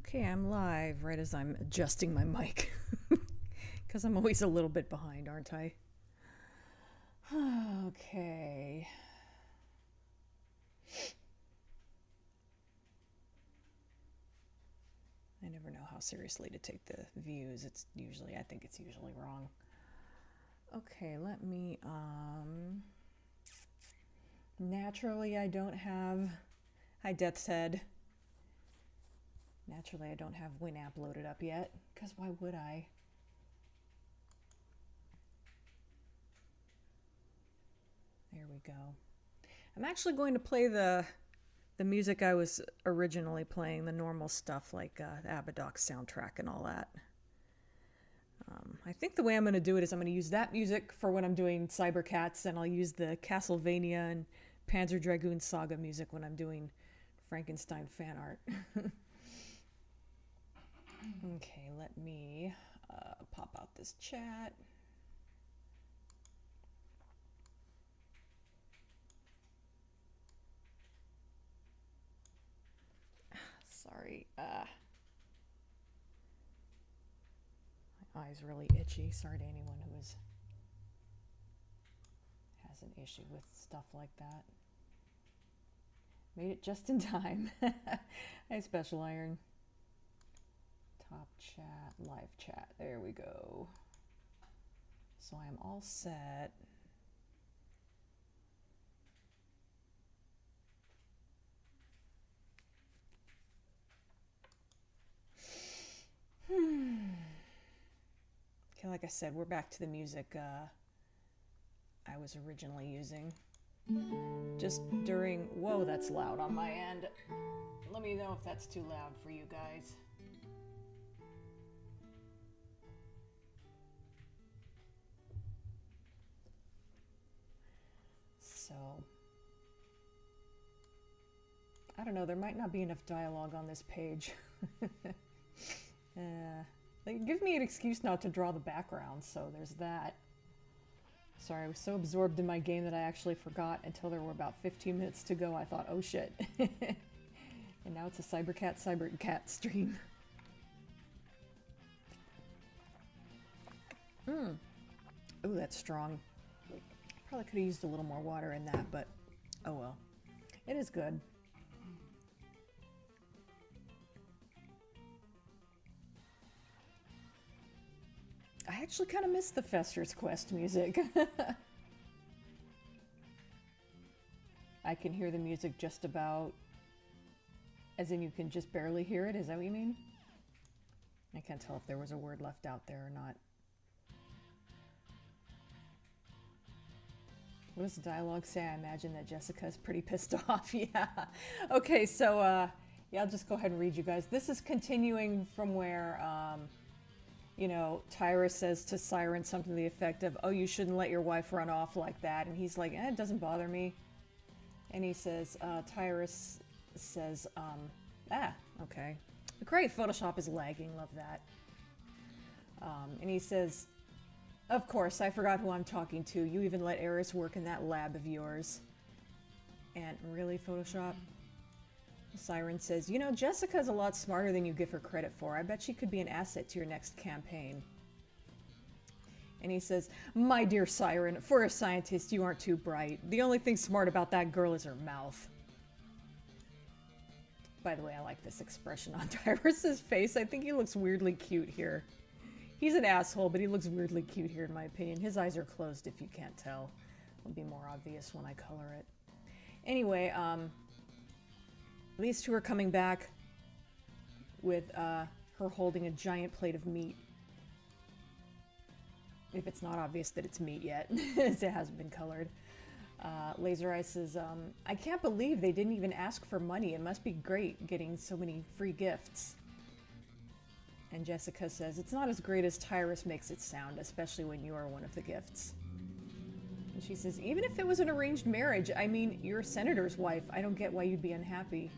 Okay, I'm live right as I'm adjusting my mic. Because I'm always a little bit behind, aren't I? Okay. I never know how seriously to take the views. I think it's usually wrong. Okay, let me, naturally I don't have, hi Death's Head. Naturally I don't have Winamp loaded up yet, because why would I? There we go. I'm actually going to play the music I was originally playing, the normal stuff like the Abadox soundtrack and all that. I think the way I'm going to do it is I'm going to use that music for when I'm doing Cybercats, and I'll use the Castlevania and Panzer Dragoon Saga music when I'm doing Frankenstein fan art. Okay, let me pop out this chat. Sorry. My eye's really itchy. Sorry to anyone who has an issue with stuff like that. Made it just in time. Hi, Special Iron. Top chat, live chat. There we go. So I'm all set. Okay, like I said, we're back to the music I was originally using. Just during... Whoa, that's loud on my end. Let me know if that's too loud for you guys. So... I don't know, there might not be enough dialogue on this page. They give me an excuse not to draw the background, so there's that. Sorry, I was so absorbed in my game that I actually forgot until there were about 15 minutes to go. I thought, oh shit. And now it's a Cybercat stream. Ooh, that's strong. Probably could have used a little more water in that, but oh well. It is good. I actually kind of miss the Fester's Quest music. I can hear the music just about, as in you can just barely hear it, is that what you mean? I can't tell if there was a word left out there or not. What does the dialogue say? I imagine that Jessica's pretty pissed off. Yeah. Okay, so yeah, I'll just go ahead and read you guys. This is continuing from where you know, Tyrus says to Siren something to the effect of, oh, you shouldn't let your wife run off like that. And he's like, it doesn't bother me. And he says, Tyrus says, okay. Great, Photoshop is lagging, love that. And he says, of course, I forgot who I'm talking to. You even let Eris work in that lab of yours. And really, Photoshop? Siren says, you know, Jessica's a lot smarter than you give her credit for. I bet she could be an asset to your next campaign. And he says, my dear Siren, for a scientist, you aren't too bright. The only thing smart about that girl is her mouth. By the way, I like this expression on Tyrus's face. I think he looks weirdly cute here. He's an asshole, but he looks weirdly cute here, in my opinion. His eyes are closed, if you can't tell. It'll be more obvious when I color it. Anyway, these two are coming back with her holding a giant plate of meat. If it's not obvious that it's meat yet, as it hasn't been colored. Laser Eye says, I can't believe they didn't even ask for money. It must be great getting so many free gifts. And Jessica says, it's not as great as Tyrus makes it sound, especially when you are one of the gifts. And she says, even if it was an arranged marriage, I mean, you're a senator's wife. I don't get why you'd be unhappy.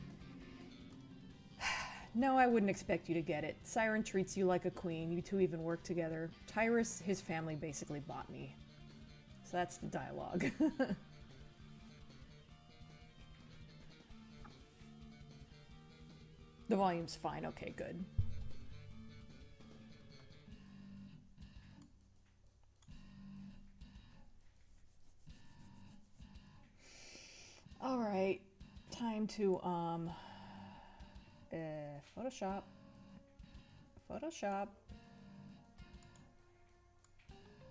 No, I wouldn't expect you to get it. Siren treats you like a queen. You two even work together. Tyrus, his family basically bought me. So that's the dialogue. The volume's fine. Okay, good. All right, time to Photoshop. Photoshop.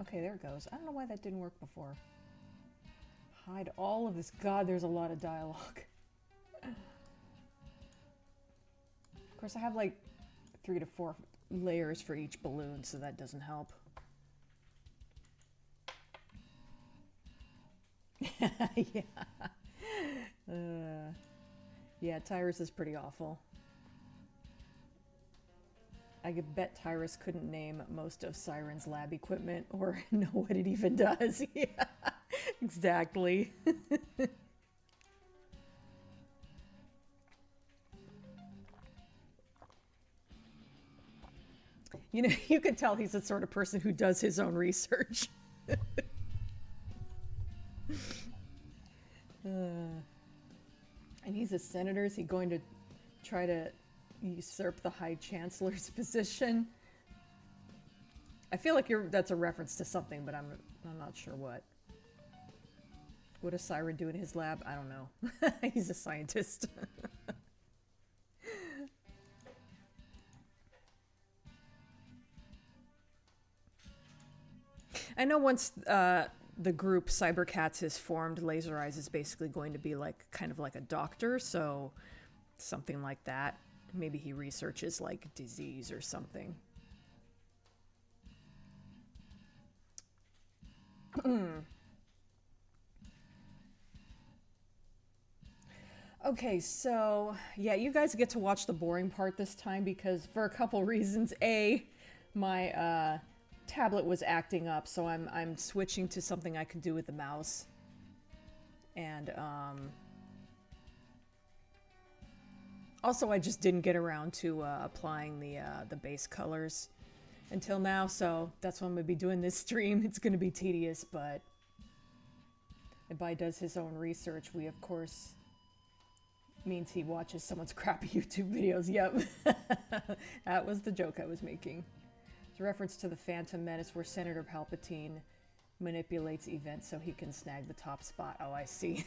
Okay, there it goes. I don't know why that didn't work before. Hide all of this. God, there's a lot of dialogue. Of course, I have like 3 to 4 layers for each balloon, so that doesn't help. Yeah. Yeah, Tyrus is pretty awful. I could bet Tyrus couldn't name most of Siren's lab equipment or know what it even does. Yeah, exactly. You know, you could tell he's the sort of person who does his own research. And he's a senator. Is he going to try to usurp the High Chancellor's position? I feel like that's a reference to something, but I'm not sure what. What does Siren do in his lab? I don't know. He's a scientist. I know once the group Cybercats is formed, Laser Eyes is basically going to be like kind of like a doctor, so something like that. Maybe he researches like disease or something. Okay, so yeah, you guys get to watch the boring part this time because for a couple reasons. A, my tablet was acting up, so I'm switching to something I can do with the mouse. And also I just didn't get around to applying the base colors until now, so that's what I'm gonna be doing this stream. It's gonna be tedious, but Ibai does his own research. We of course means he watches someone's crappy YouTube videos. Yep. That was the joke I was making. It's a reference to the Phantom Menace where Senator Palpatine manipulates events so he can snag the top spot. Oh, I see.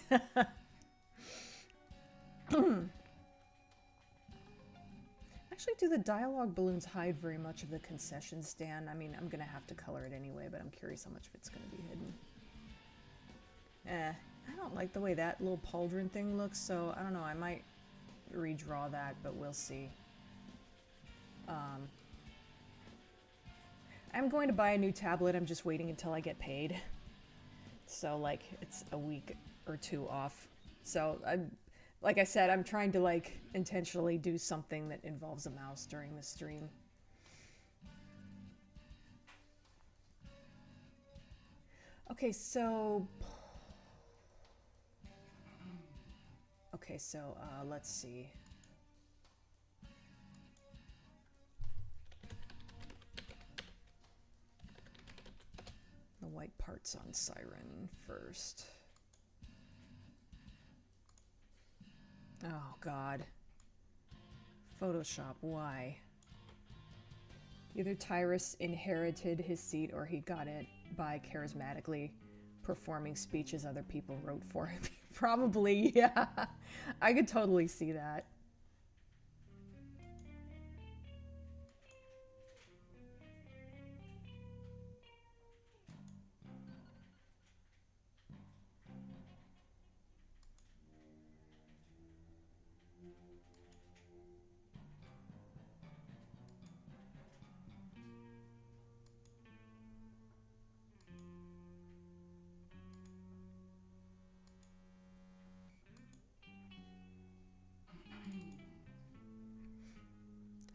Actually, do the dialogue balloons hide very much of the concession stand? I mean, I'm gonna have to color it anyway, but I'm curious how much of it's gonna be hidden. I don't like the way that little pauldron thing looks, so I don't know, I might redraw that, but we'll see. I'm going to buy a new tablet. I'm just waiting until I get paid. So, like, it's a week or 2 off. So, like I said, I'm trying to, like, intentionally do something that involves a mouse during the stream. Okay, so... let's see. The white parts on Siren first. Oh, God. Photoshop, why? Either Tyrus inherited his seat or he got it by charismatically performing speeches other people wrote for him. Probably, yeah. I could totally see that.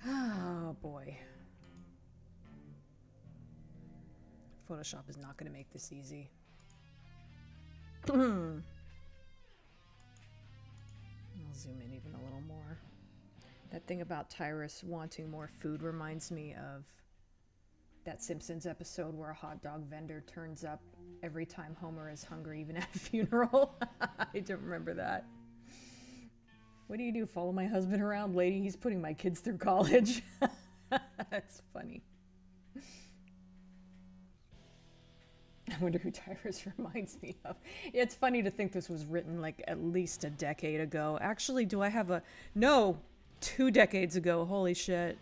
Oh boy. Photoshop is not going to make this easy. I'll zoom in even a little more. That thing about Tyrus wanting more food reminds me of that Simpsons episode where a hot dog vendor turns up every time Homer is hungry, even at a funeral. I don't remember that. What do? Follow my husband around? Lady, he's putting my kids through college. That's funny. I wonder who Tyrus reminds me of. It's funny to think this was written like at least a decade ago. Actually, do I have a... No, 2 decades ago. Holy shit.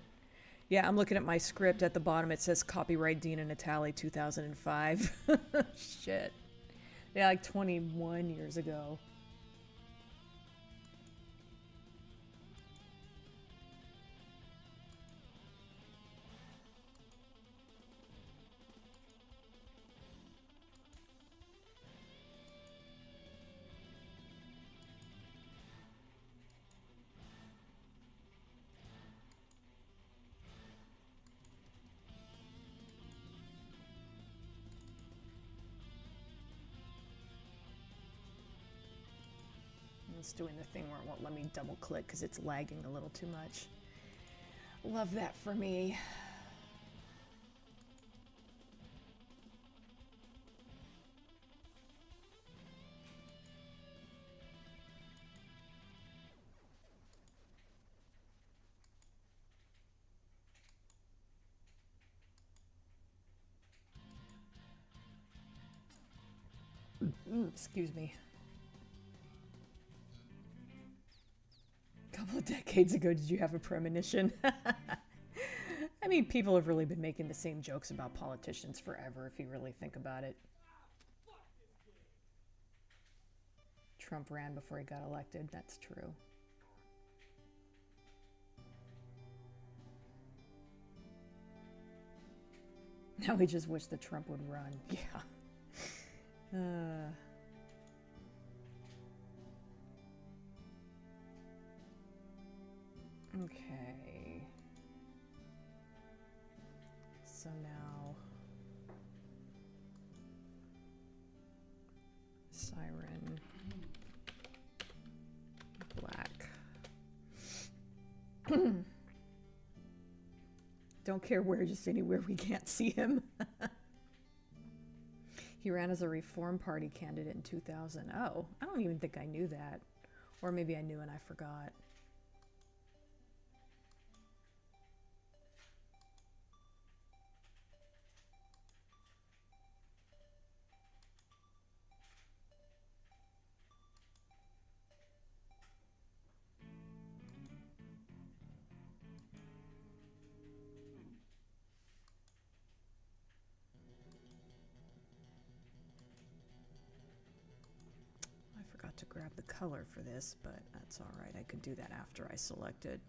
Yeah, I'm looking at my script. At the bottom, it says copyright Dina Natali 2005. Shit. Yeah, like 21 years ago. It's doing the thing where it won't let me double click because it's lagging a little too much. Love that for me. Excuse me. A couple of decades ago, did you have a premonition? I mean, people have really been making the same jokes about politicians forever, if you really think about it. Trump ran before he got elected. That's true. Now we just wish that Trump would run. Yeah. Okay. So now... Siren. Black. Don't care where, just anywhere we can't see him. He ran as a Reform Party candidate in 2000. Oh, I don't even think I knew that. Or maybe I knew and I forgot. To grab the color for this, but that's all right. I could do that after I select it.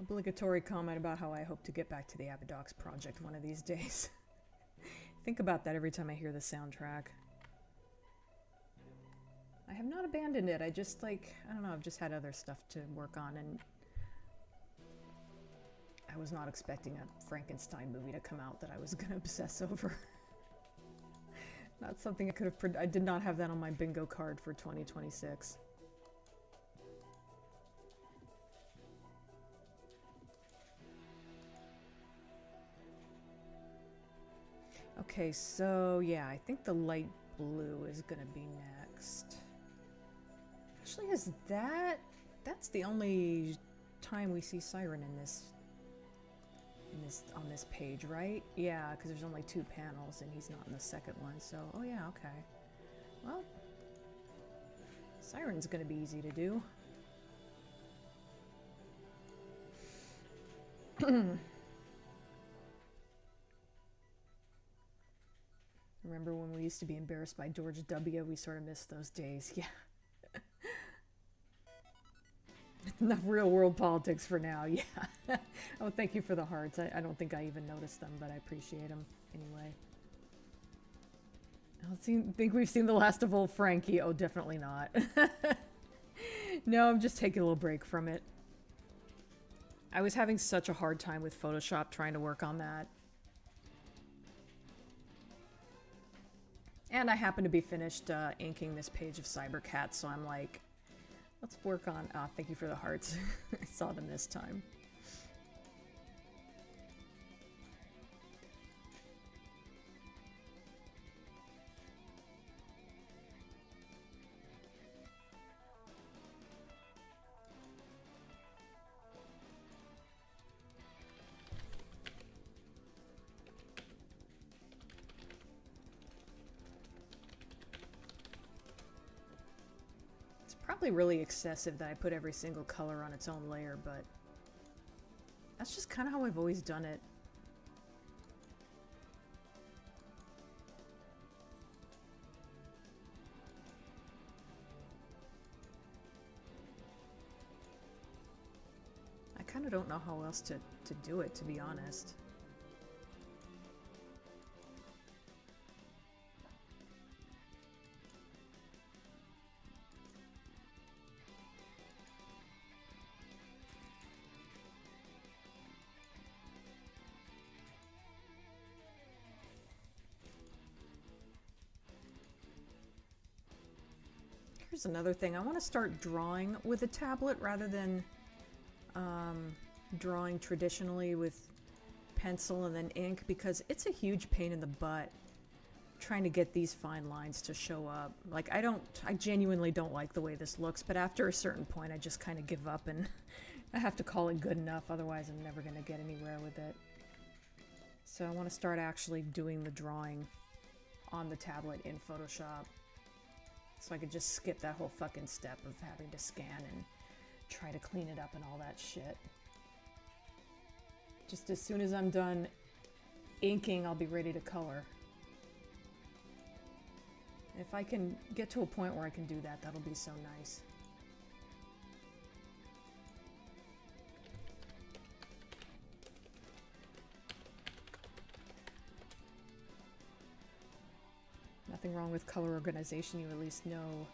Obligatory comment about how I hope to get back to the Abidox project one of these days. Think about that every time I hear the soundtrack. I have not abandoned it. I just I don't know, I've just had other stuff to work on, and I was not expecting a Frankenstein movie to come out that I was going to obsess over. Not something I could have... I did not have that on my bingo card for 2026. Okay, so yeah, I think the light blue is gonna be next. Actually, is that... That's the only time we see Siren in this on this page, right? Yeah, because there's only 2 panels and he's not in the second one, so... Oh yeah, okay. Well, Siren's gonna be easy to do. Remember when we used to be embarrassed by George W? We sort of missed those days, yeah. Enough real world politics for now, yeah. Oh, thank you for the hearts. I don't think I even noticed them, but I appreciate them anyway. I don't think we've seen the last of old Frankie. Oh, definitely not. No, I'm just taking a little break from it. I was having such a hard time with Photoshop trying to work on that. And I happen to be finished inking this page of Cybercat, so I'm like, let's work on... Ah, thank you for the hearts. I saw them this time. Probably really excessive that I put every single color on its own layer, but that's just kind of how I've always done it. I kind of don't know how else to do it, to be honest. Here's another thing. I want to start drawing with a tablet rather than drawing traditionally with pencil and then ink, because it's a huge pain in the butt trying to get these fine lines to show up. Like, I genuinely don't like the way this looks, but after a certain point I just kind of give up and I have to call it good enough, otherwise I'm never going to get anywhere with it. So I want to start actually doing the drawing on the tablet in Photoshop. So I could just skip that whole fucking step of having to scan and try to clean it up and all that shit. Just as soon as I'm done inking, I'll be ready to color. If I can get to a point where I can do that, that'll be so nice. Nothing wrong with color organization, you at least know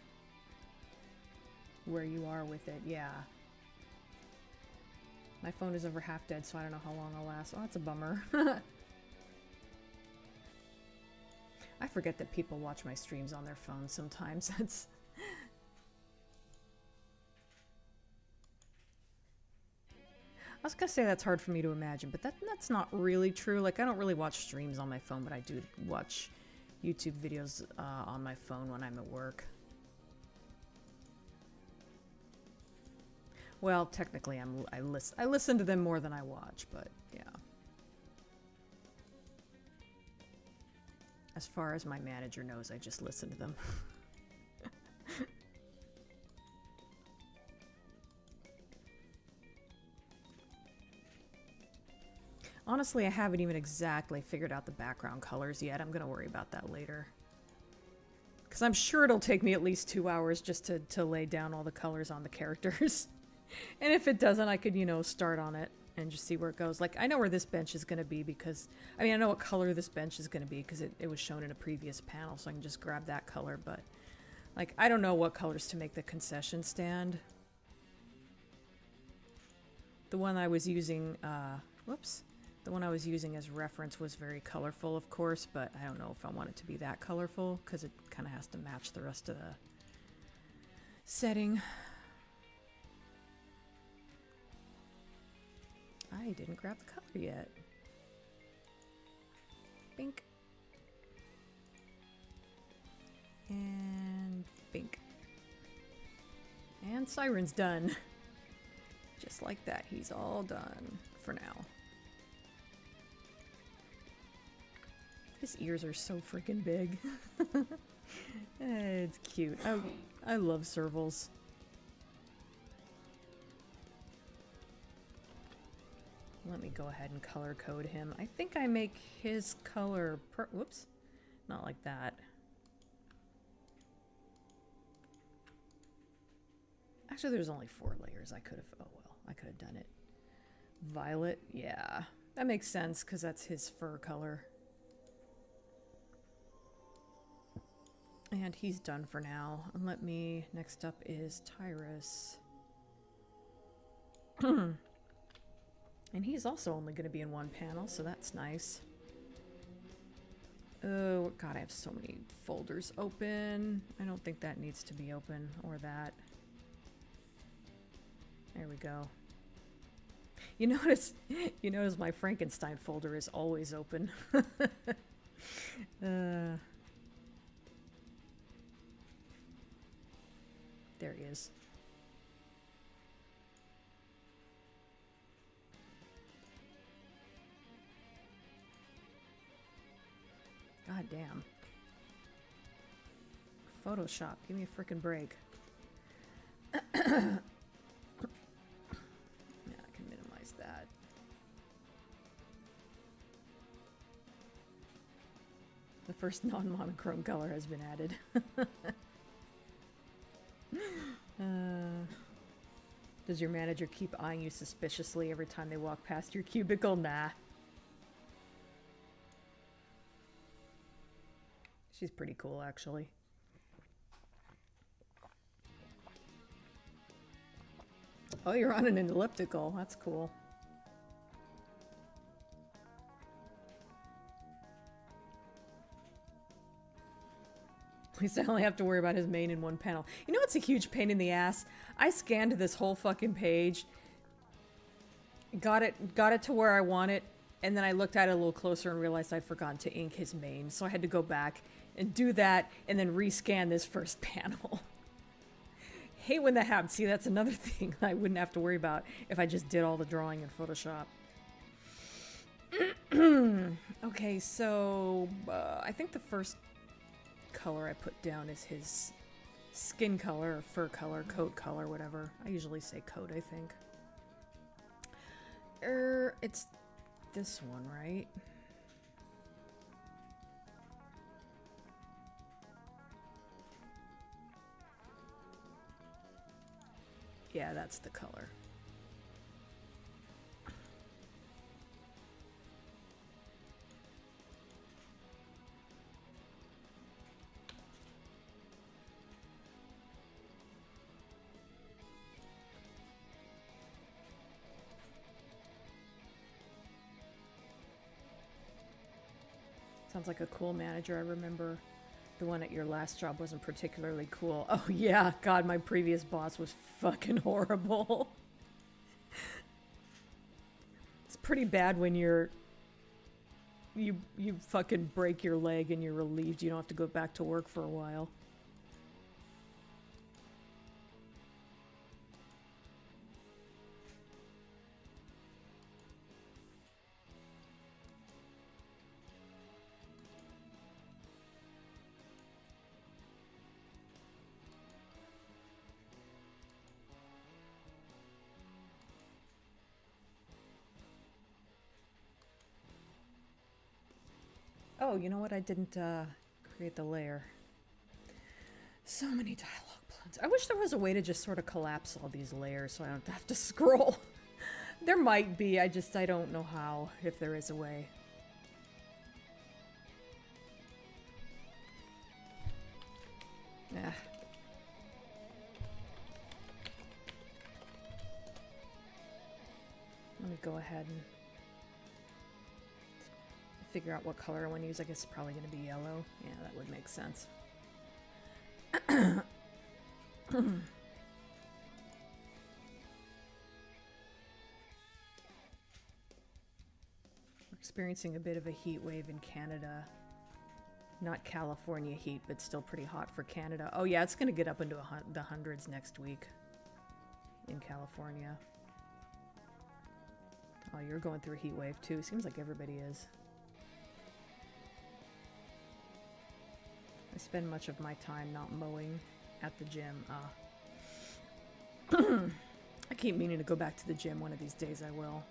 where you are with it, yeah. My phone is over half dead, so I don't know how long I'll last. Oh, that's a bummer. I forget that people watch my streams on their phones sometimes. That's... I was gonna say that's hard for me to imagine, but that's not really true. Like, I don't really watch streams on my phone, but I do watch YouTube videos on my phone when I'm at work. Well, technically, I listen to them more than I watch, but yeah. As far as my manager knows, I just listen to them. Honestly, I haven't even exactly figured out the background colors yet. I'm gonna worry about that later. Because I'm sure it'll take me at least 2 hours just to lay down all the colors on the characters. And if it doesn't, I could, you know, start on it and just see where it goes. Like, I know where this bench is gonna be because... I mean, I know what color this bench is gonna be because it was shown in a previous panel, so I can just grab that color, but... Like, I don't know what colors to make the concession stand. The one I was using, whoops. The one I was using as reference was very colorful, of course, but I don't know if I want it to be that colorful, because it kind of has to match the rest of the setting. I didn't grab the color yet. Bink. And bink. And Siren's done. Just like that, he's all done for now. His ears are so freaking big. It's cute. I love servals. Let me go ahead and color code him. I think I make his color whoops. Not like that. Actually, there's only 4 layers. I could have... Oh, well. I could have done it. Violet? Yeah. That makes sense, because that's his fur color. And he's done for now. And let me... Next up is Tyrus. And he's also only going to be in one panel, so that's nice. Oh, God, I have so many folders open. I don't think that needs to be open, or that. There we go. You notice my Frankenstein folder is always open. There he is. God damn. Photoshop, give me a frickin' break. Yeah, I can minimize that. The first non-monochrome color has been added. Does your manager keep eyeing you suspiciously every time they walk past your cubicle? Nah. She's pretty cool, actually. Oh, you're on an elliptical. That's cool. At least I only have to worry about his mane in one panel. You know what's a huge pain in the ass? I scanned this whole fucking page, got it to where I want it, and then I looked at it a little closer and realized I'd forgotten to ink his mane. So I had to go back and do that and then rescan this first panel. Hate when that happens. See, that's another thing I wouldn't have to worry about if I just did all the drawing in Photoshop. Okay, so I think the first color I put down is his skin color or fur color, coat color, whatever. I usually say coat, I think. It's this one, right? Yeah, that's the color. Sounds like a cool manager. I remember the one at your last job wasn't particularly cool. Oh yeah, God, my previous boss was fucking horrible. It's pretty bad when you fucking break your leg and you're relieved you don't have to go back to work for a while. Oh, you know what? I didn't create the layer. So many dialogue plans. I wish there was a way to just sort of collapse all these layers so I don't have to scroll. There might be, I don't know how, if there is a way. Yeah. Let me go ahead and figure out what color I want to use. I guess it's probably going to be yellow. Yeah, that would make sense. We're experiencing a bit of a heat wave in Canada. Not California heat, but still pretty hot for Canada. Oh yeah, it's going to get up into the hundreds next week in California. Oh, you're going through a heat wave too. Seems like everybody is. I spend much of my time not mowing at the gym. I keep meaning to go back to the gym one of these days. I will.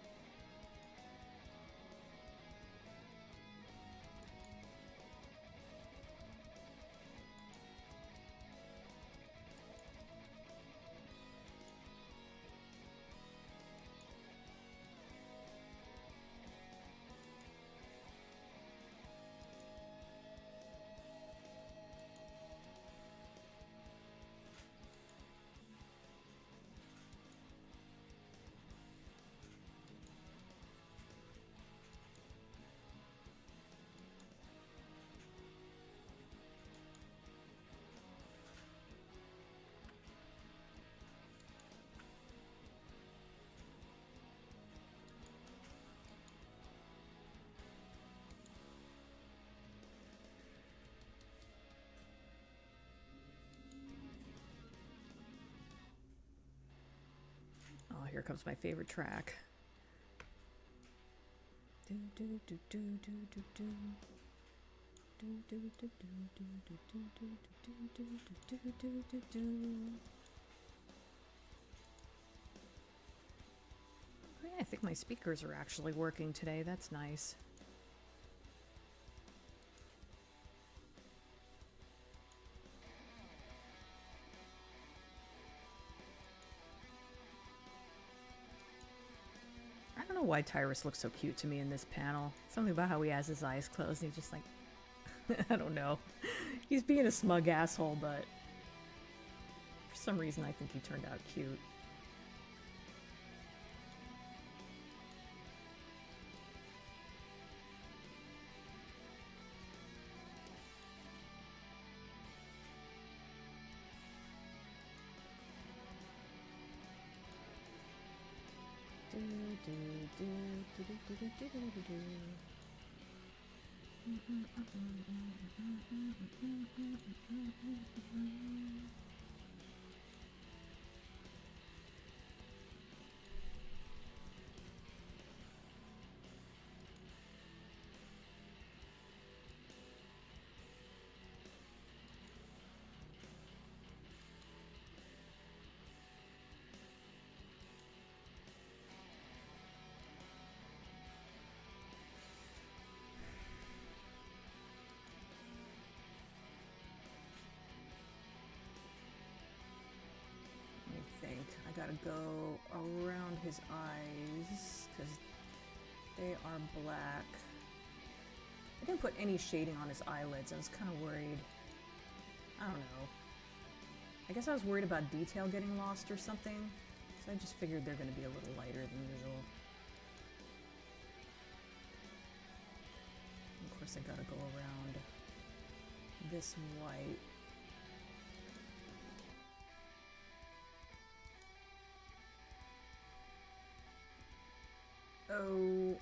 here comes my favorite track. Do do do do do do do. Do do do do do do do do do do do do do. Oh, yeah, I think my speakers are actually working today. That's nice. I don't know why Tyrus looks so cute to me in this panel. Something about how he has his eyes closed and he's just like, I don't know. He's being a smug asshole, but for some reason I think he turned out cute. I gotta go around his eyes because they are black. I didn't put any shading on his eyelids. I was kind of worried. I don't know. I guess I was worried about detail getting lost or something. So I just figured they're going to be a little lighter than usual. And of course I gotta go around this white. Oh,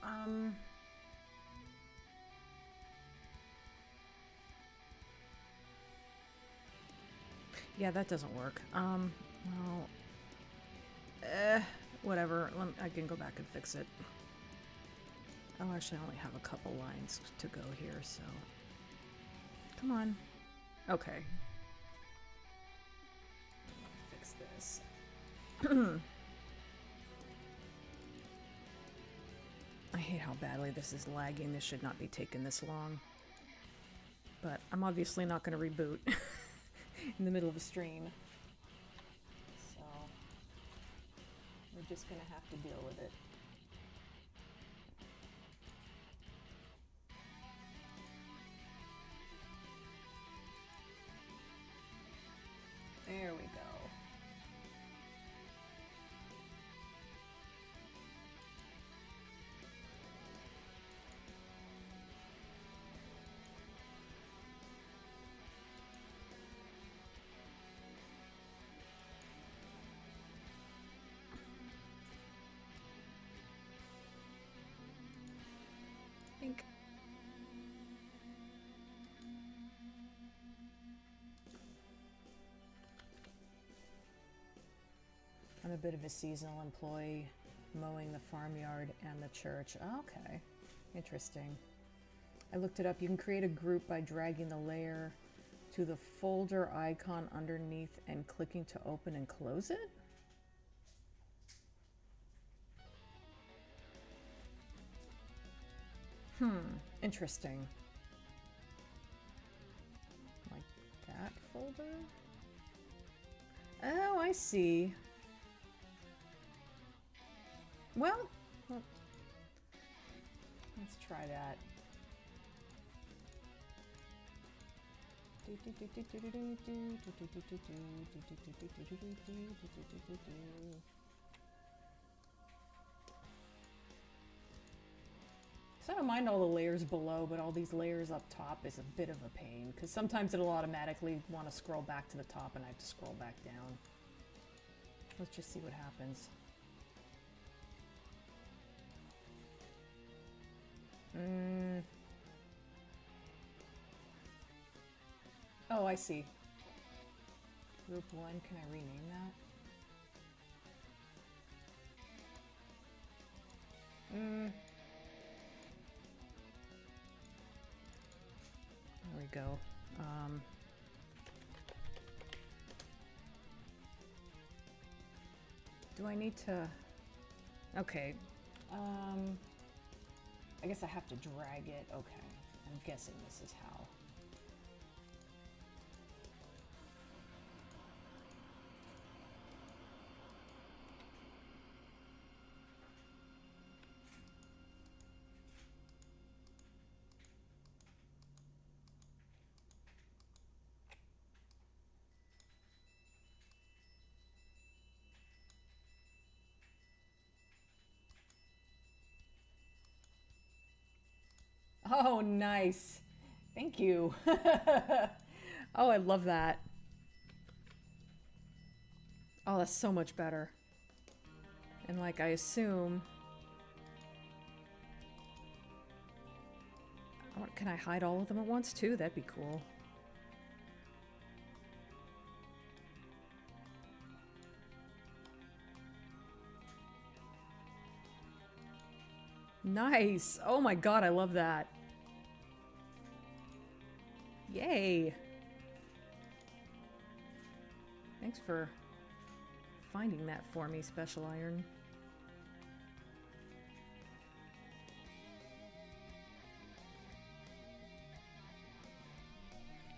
yeah, that doesn't work. Well, whatever. I can go back and fix it. Oh, actually, I only have a couple lines to go here, so... Come on. Okay. Fix this. I hate how badly this is lagging. This should not be taking this long. But I'm obviously not going to reboot in the middle of a stream. So we're just going to have to deal with it. There we go. I'm a bit of a seasonal employee, mowing the farmyard and the church. Okay, interesting. I looked it up. You can create a group by dragging the layer to the folder icon underneath and clicking to open and close it? Interesting. Like that folder? Oh, I see. Well, let's try that. So I don't mind all the layers below, but all these layers up top is a bit of a pain, because sometimes it'll automatically want to scroll back to the top and I have to scroll back down. Let's just see what happens. Oh, I see. Group 1, can I rename that? There we go. Do I need to... Okay. I guess I have to drag it. Okay. I'm guessing this is how. Oh, nice. Thank you. Oh, I love that. Oh, that's so much better. And like, I assume... Oh, can I hide all of them at once too? That'd be cool. Nice. Oh my god, I love that. Yay. Thanks for finding that for me, Special Iron.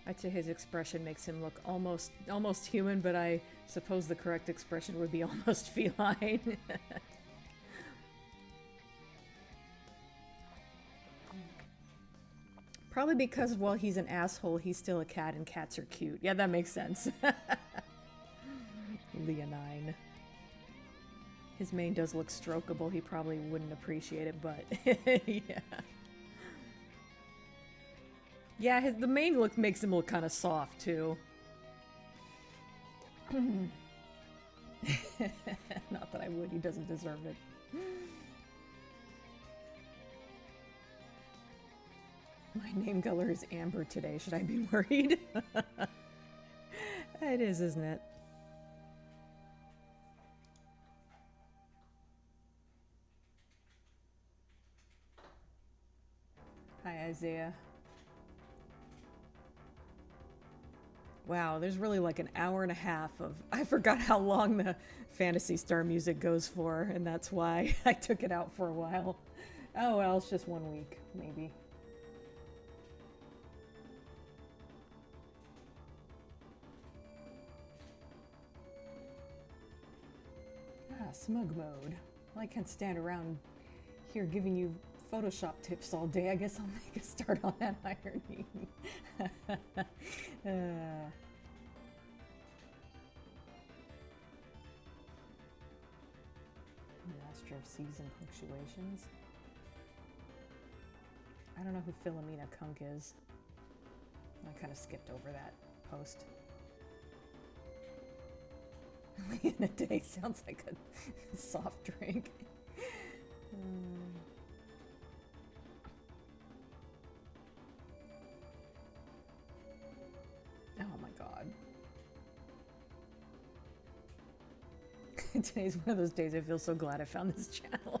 I'd say his expression makes him look almost human, but I suppose the correct expression would be almost feline. Probably because while he's an asshole, he's still a cat and cats are cute. Yeah, that makes sense. Leonine. His mane does look strokeable. He probably wouldn't appreciate it, but yeah. Yeah, the mane look makes him look kind of soft, too. Not that I would, he doesn't deserve it. My name color is amber today. Should I be worried? It is, isn't it? Hi, Isaiah. Wow, there's really like an hour and a half of... I forgot how long the Phantasy Star music goes for, and that's why I took it out for a while. Oh, well, it's just 1 week, maybe. Ah, smug mode. Well, I can't stand around here giving you Photoshop tips all day. I guess I'll make a start on that ironing. Master of C's and punctuations. I don't know who Philomena Kunk is. I kind of skipped over that post. In a day sounds like a soft drink. Oh my god. Today's one of those days I feel so glad I found this channel.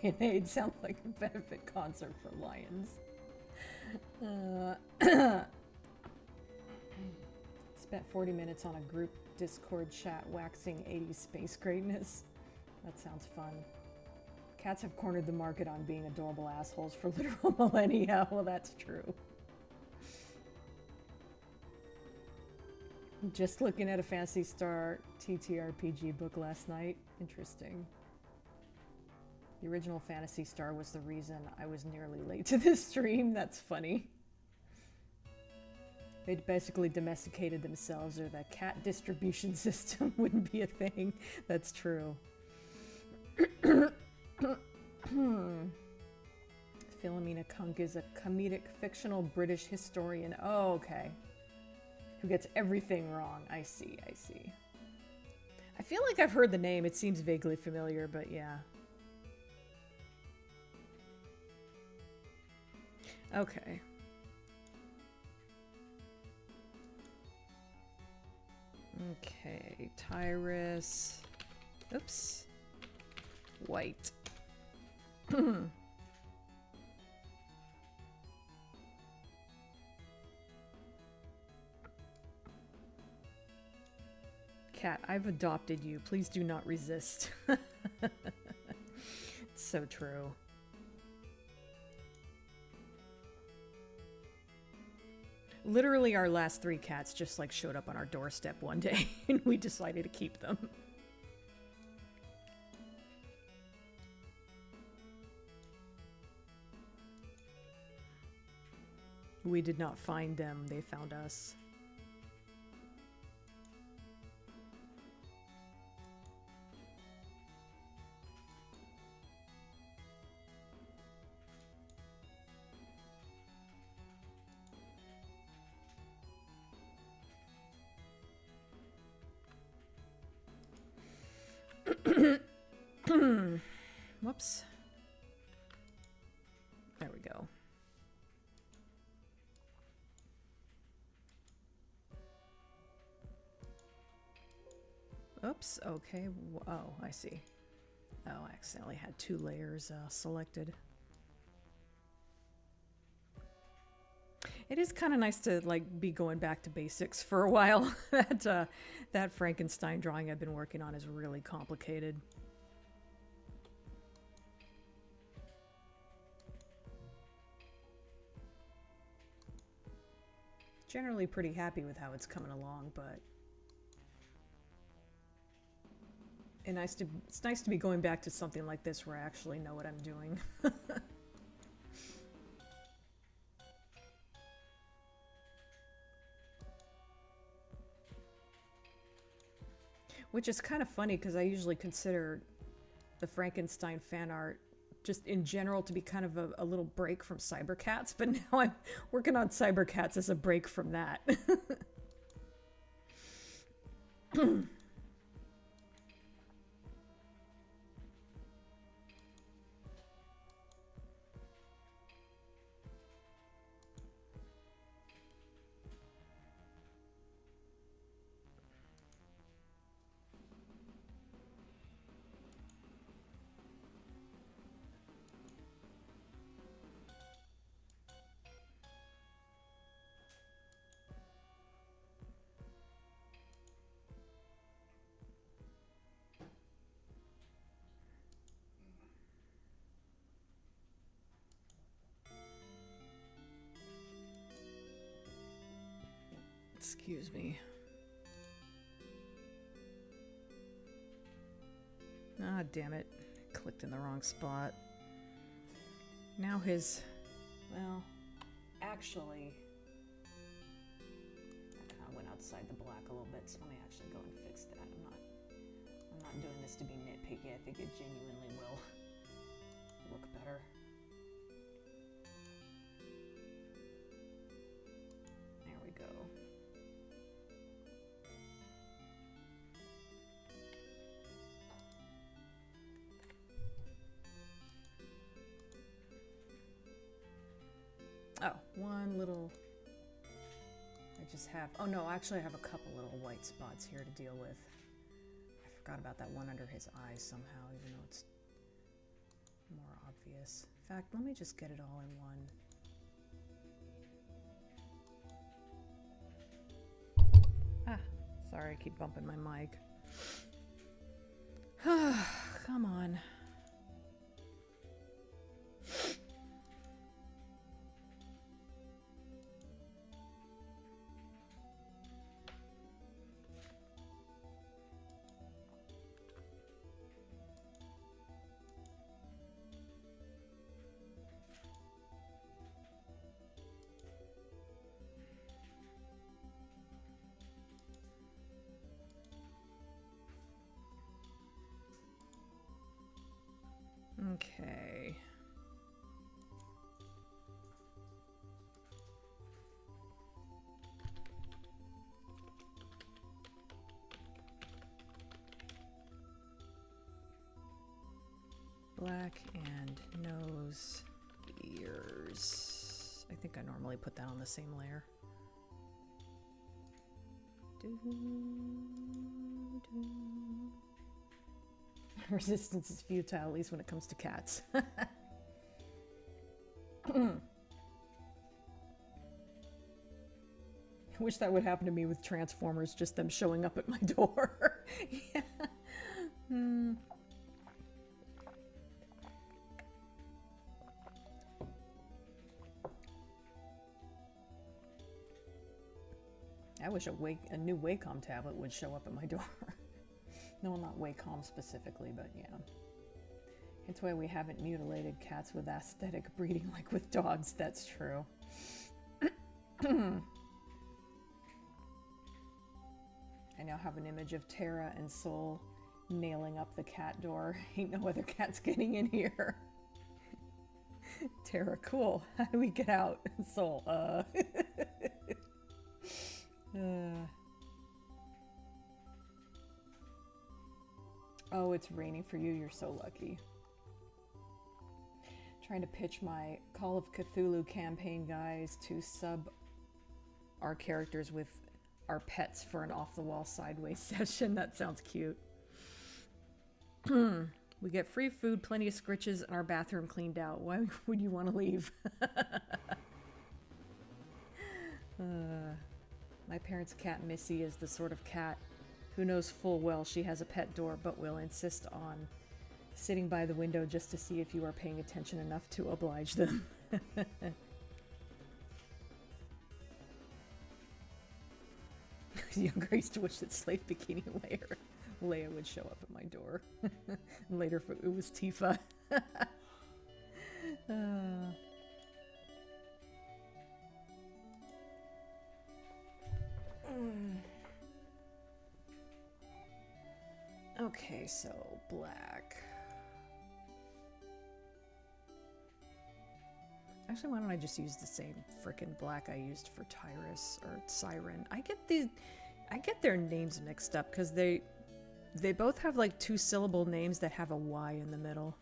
Lion Aid sounds like a benefit concert for lions. Spent 40 minutes on a group Discord chat waxing 80s space greatness. That sounds fun. Cats have cornered the market on being adorable assholes for literal millennia. Well, that's true. Just looking at a Phantasy Star TTRPG book last night. Interesting. The original Phantasy Star was the reason I was nearly late to this stream. That's funny. They'd basically domesticated themselves, or the cat distribution system wouldn't be a thing. That's true. Philomena Kunk is a comedic fictional British historian. Oh, okay. Who gets everything wrong. I see, I see. I feel like I've heard the name. It seems vaguely familiar, but yeah. Okay. Okay, Tyrus. Oops. White. Cat, I've adopted you. Please do not resist. It's so true. Literally, our last 3 cats just like showed up on our doorstep one day and we decided to keep them. We did not find them, they found us. Whoops. There we go. Oops, okay. Oh, I see. Oh, I accidentally had 2 layers selected. It is kind of nice to like be going back to basics for a while. That Frankenstein drawing I've been working on is really complicated. Generally pretty happy with how it's coming along, but it's nice to be going back to something like this where I actually know what I'm doing. Which is kind of funny because I usually consider the Frankenstein fan art just in general to be kind of a little break from Cybercats, but now I'm working on Cybercats as a break from that. Excuse me. Ah, damn it. Clicked in the wrong spot. Now his... well, actually... I kind of went outside the black a little bit, so let me actually go and fix that. I'm not doing this to be nitpicky. I think it genuinely will look better. There we go. Oh, one little, I just have, oh no, actually I have a couple little white spots here to deal with. I forgot about that one under his eye somehow, even though it's more obvious. In fact, let me just get it all in one. Ah, sorry, I keep bumping my mic. Come on. Okay. Black and nose, ears. I think I normally put that on the same layer. Resistance is futile, at least when it comes to cats. I wish that would happen to me with Transformers, just them showing up at my door. Yeah. I wish a new Wacom tablet would show up at my door. No, not Wacom specifically, but yeah. It's why we haven't mutilated cats with aesthetic breeding like with dogs, that's true. I now have an image of Tara and Soul nailing up the cat door. Ain't no other cats getting in here. Tara, cool. How do we get out? Soul, Oh, it's raining for you. You're so lucky. Trying to pitch my Call of Cthulhu campaign, guys, to sub our characters with our pets for an off-the-wall sideways session. That sounds cute. We get free food, plenty of scritches, and our bathroom cleaned out. Why would you want to leave? My parents' cat, Missy, is the sort of cat who knows full well she has a pet door, but will insist on sitting by the window just to see if you are paying attention enough to oblige them. Younger, I used to wish that Slave Bikini Leia would show up at my door. And later it was Tifa. Okay, so black. Actually, why don't I just use the same frickin' black I used for Tyrus or Siren? I get their names mixed up because they both have like 2-syllable names that have a Y in the middle.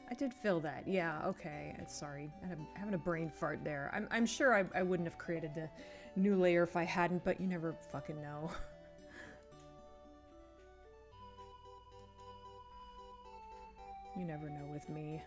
I did fill that. Yeah, okay. Sorry. I'm having a brain fart there. I'm sure I wouldn't have created the new layer if I hadn't, but you never fucking know. You never know with me.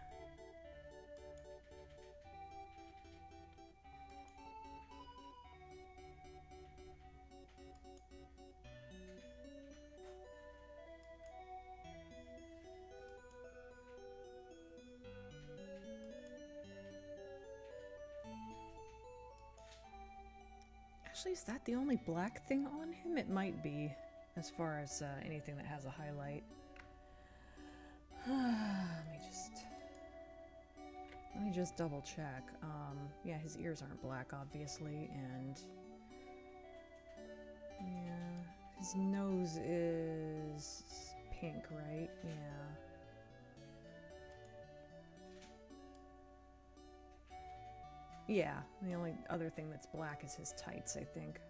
Actually, is that the only black thing on him? It might be, as far as anything that has a highlight. Let me just double check. Yeah, his ears aren't black, obviously, and yeah, his nose is pink, right? Yeah. Yeah, the only other thing that's black is his tights, I think,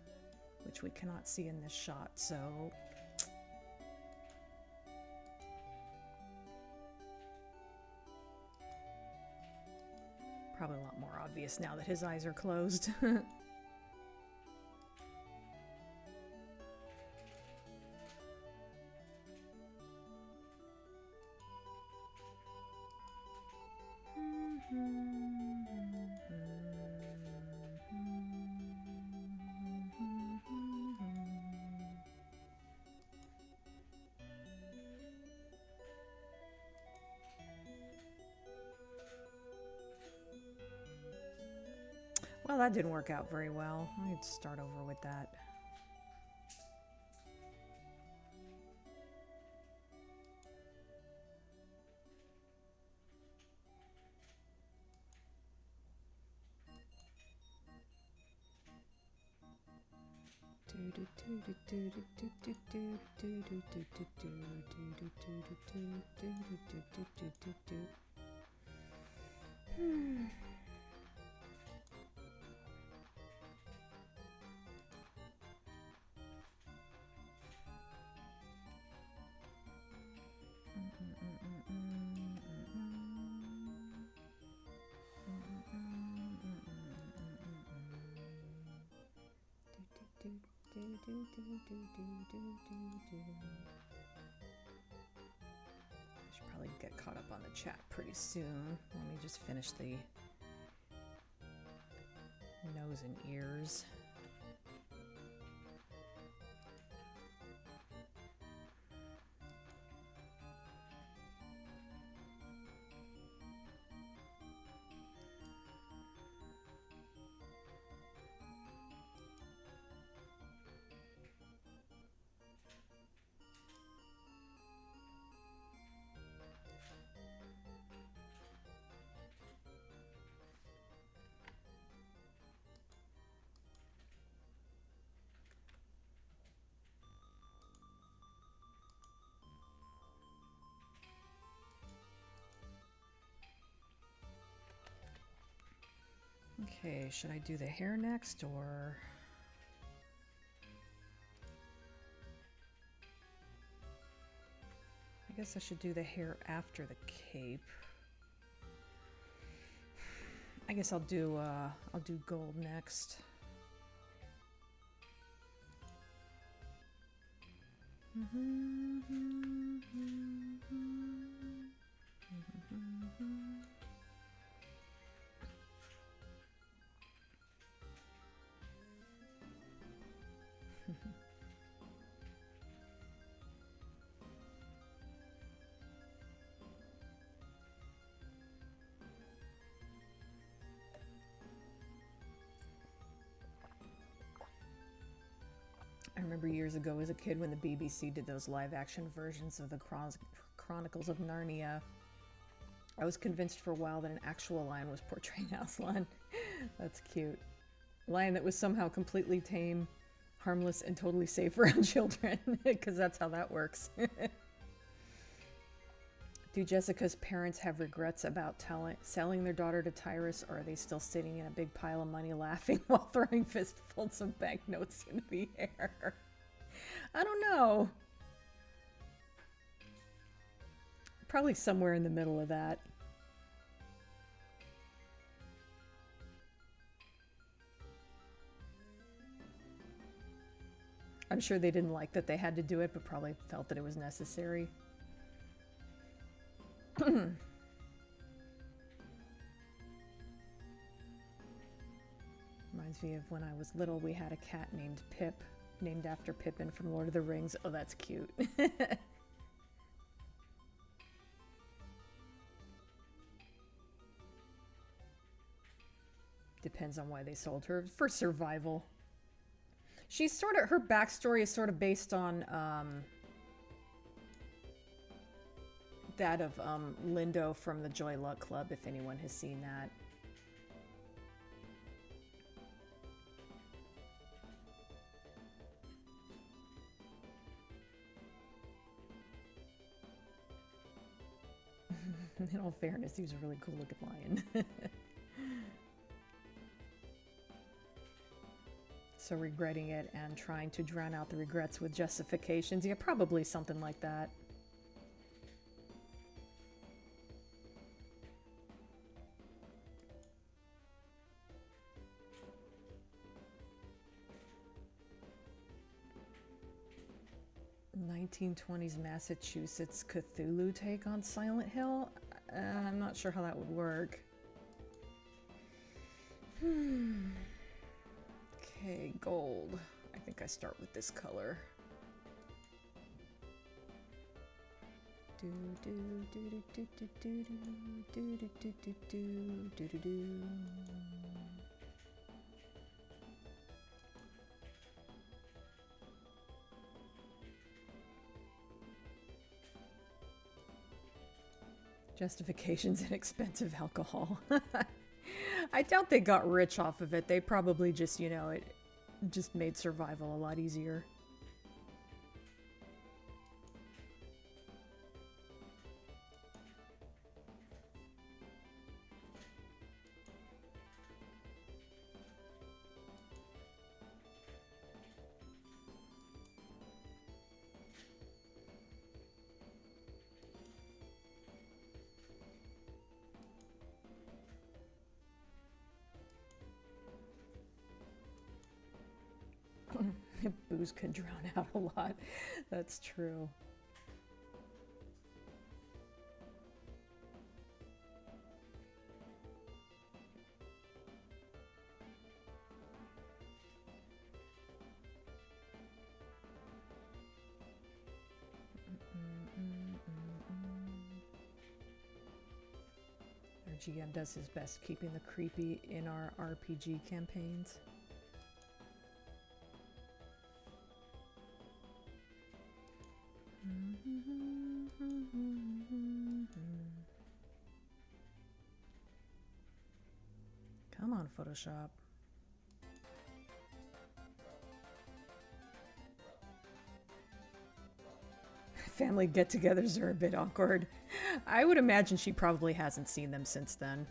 which we cannot see in this shot, so... Probably a lot more obvious now that his eyes are closed. Well, that didn't work out very well. I'd start over with that. Should probably get caught up on the chat pretty soon. Let me just finish the nose and ears. Okay, should I do the hair next, or... I guess I should do the hair after the cape. I guess I'll do gold next. I remember years ago as a kid when the BBC did those live action versions of the Chronicles of Narnia. I was convinced for a while that an actual lion was portraying Aslan. That's cute. Lion that was somehow completely tame, harmless, and totally safe around children, because that's how that works. Do Jessica's parents have regrets about selling their daughter to Tyrus, or are they still sitting in a big pile of money laughing while throwing fistfuls of banknotes into the air? I don't know. Probably somewhere in the middle of that. I'm sure they didn't like that they had to do it, but probably felt that it was necessary. Reminds me of when I was little, we had a cat named Pip, named after Pippin from Lord of the Rings. Oh, that's cute. Depends on why they sold her. For survival. She's sort of, her backstory is sort of based on that of Lindo from the Joy Luck Club, if anyone has seen that. In all fairness, he was a really cool looking lion. So regretting it and trying to drown out the regrets with justifications. Yeah, probably something like that. "1920s Massachusetts Cthulhu take on Silent Hill?" I'm not sure how that would work. Okay, gold. I think I start with this color. Justifications and expensive alcohol. I doubt they got rich off of it. They probably just, you know, it just made survival a lot easier. Booze can drown out a lot. That's true. Our GM does his best keeping the creepy in our RPG campaigns. Come on, Photoshop. Family get-togethers are a bit awkward. I would imagine she probably hasn't seen them since then.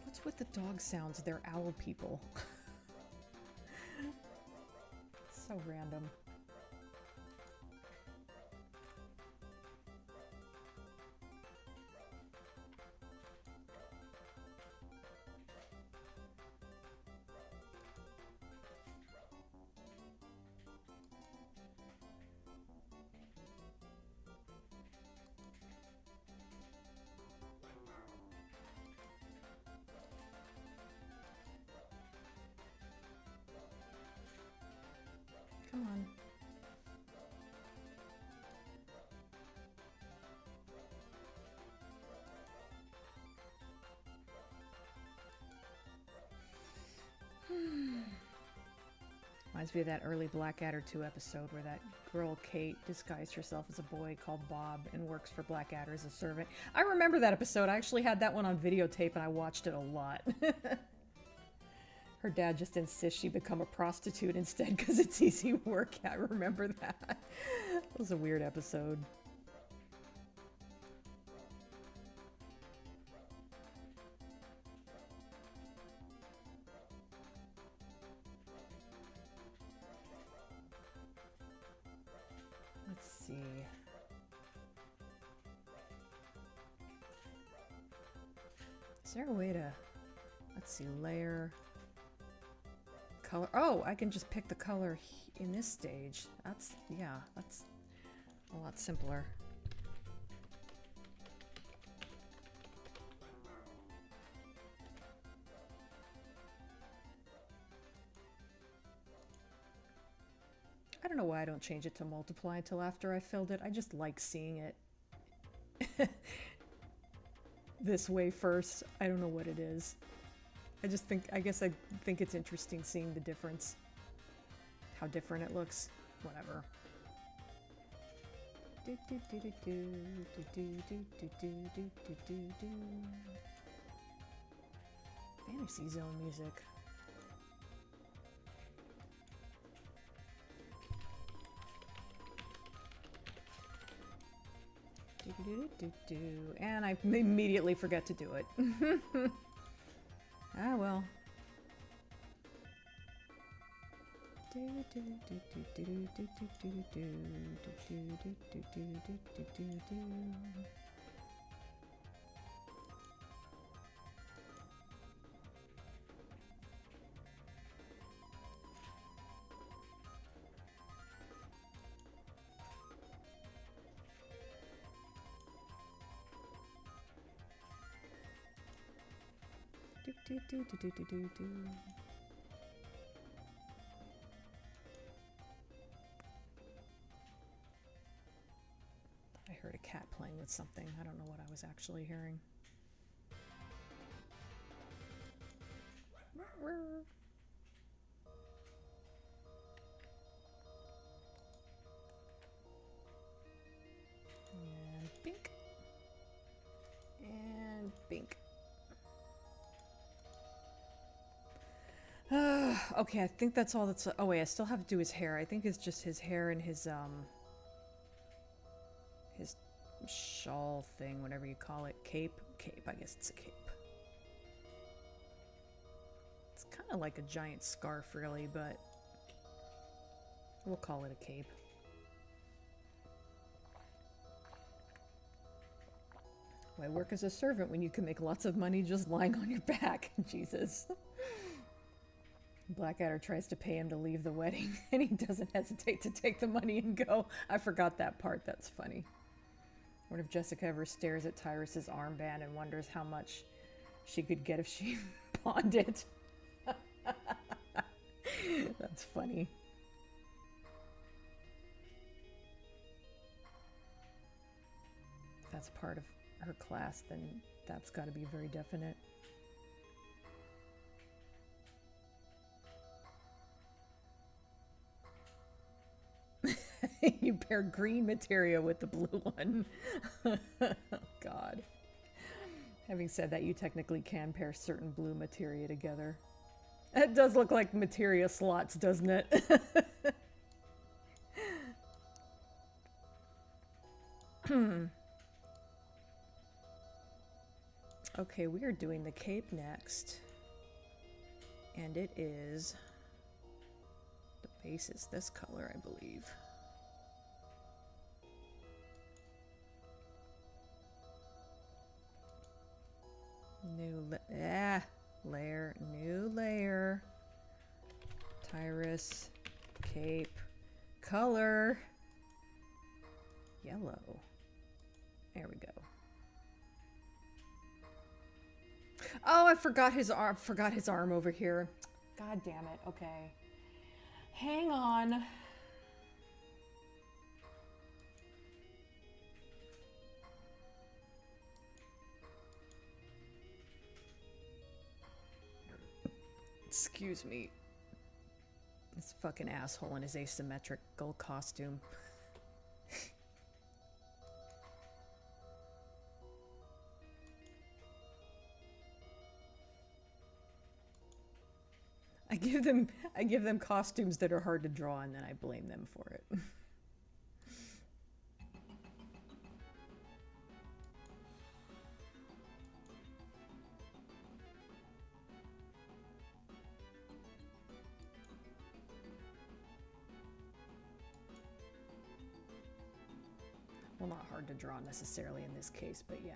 What's with the dog sounds? They're owl people. So random. Come on. Reminds me of that early Blackadder 2 episode where that girl, Kate, disguised herself as a boy called Bob and works for Blackadder as a servant. I remember that episode. I actually had that one on videotape and I watched it a lot. Her dad just insists she become a prostitute instead because it's easy work. I remember that. It was a weird episode. Let's see. Is there a way to, let's see, layer, color. Oh, I can just pick the color in this stage. That's, yeah, that's a lot simpler. I don't know why I don't change it to multiply until after I filled it. I just like seeing it this way first. I don't know what it is. I guess I think it's interesting seeing the difference. How different it looks. Whatever. Fantasy Zone music. And I immediately forget to do it. Ah, well. I heard a cat playing with something. I don't know what I was actually hearing. And bink. And bink. Okay, I think that's all that's... Oh wait, I still have to do his hair. I think it's just his hair and his shawl thing, whatever you call it. Cape? Cape, I guess it's a cape. It's kind of like a giant scarf, really, but we'll call it a cape. Why work as a servant when you can make lots of money just lying on your back? Jesus. Blackadder tries to pay him to leave the wedding, and he doesn't hesitate to take the money and go. I forgot that part. That's funny. I wonder if Jessica ever stares at Tyrus's armband and wonders how much she could get if she pawned it. That's funny. If that's part of her class, then that's got to be very definite. You pair green materia with the blue one. Oh, God. Having said that, you technically can pair certain blue materia together. It does look like materia slots, doesn't it? Okay, we are doing the cape next. And it is... The base is this color, I believe. Layer, new layer. Tyrus, cape, color, yellow. There we go. Oh, I forgot his arm. Forgot his arm over here. God damn it. Okay. Hang on. Excuse me. This fucking asshole in his asymmetrical costume. I give them costumes that are hard to draw, and then I blame them for it. Well, not hard to draw necessarily in this case, but yeah.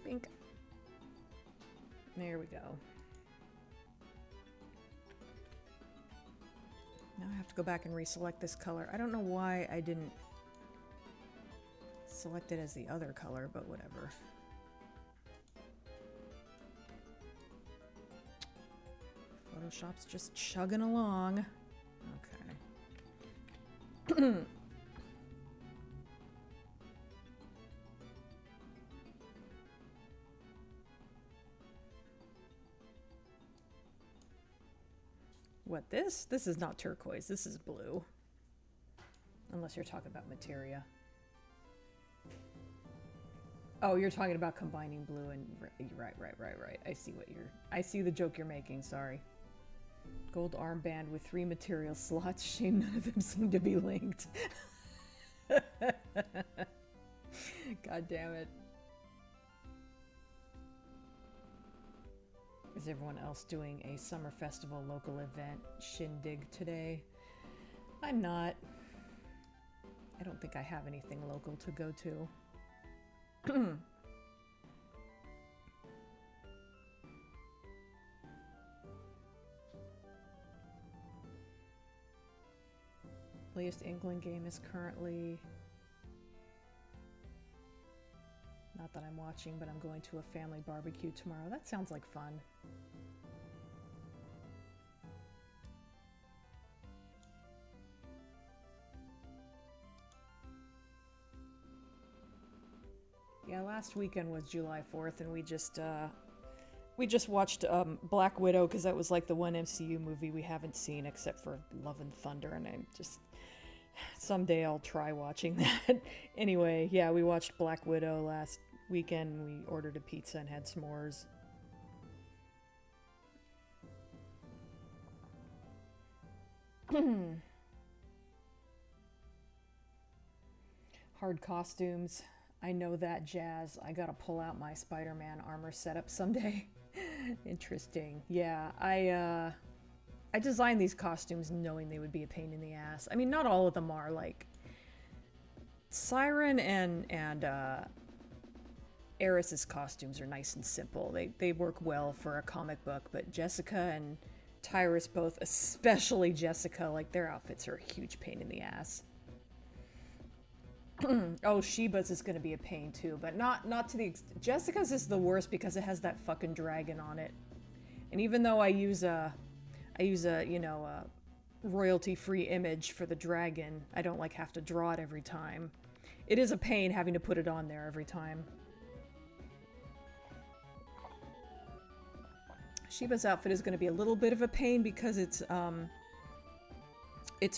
Bink. There we go. Now I have to go back and reselect this color. I don't know why I didn't select it as the other color, but whatever. Photoshop's just chugging along. Okay. What, this? This is not turquoise. This is blue. Unless you're talking about materia. Oh, you're talking about combining blue and... Right. I see the joke you're making, sorry. Gold armband with 3 material slots. Shame none of them seem to be linked. God damn it. Is everyone else doing a summer festival local event shindig today? I'm not. I don't think I have anything local to go to. Latest England game is currently... Not that I'm watching, but I'm going to a family barbecue tomorrow. That sounds like fun. last weekend was July 4th, and we just watched Black Widow because that was like the one MCU movie we haven't seen except for Love and Thunder, and I just someday I'll try watching that. Anyway, yeah, we watched Black Widow last weekend. We ordered a pizza and had s'mores. Hard costumes. I know that jazz. I gotta pull out my Spider-Man armor setup someday. Interesting. Yeah, I designed these costumes knowing they would be a pain in the ass. I mean, not all of them are. Like Siren and Eris's costumes are nice and simple. They work well for a comic book, but Jessica and Tyrus both, especially Jessica, like their outfits are a huge pain in the ass. Oh, Sheba's is gonna be a pain too, but not to the Jessica's is the worst because it has that fucking dragon on it. And even though I use a you know, a royalty-free image for the dragon, I don't like have to draw it every time. It is a pain having to put it on there every time. Sheba's outfit is going to be a little bit of a pain because it's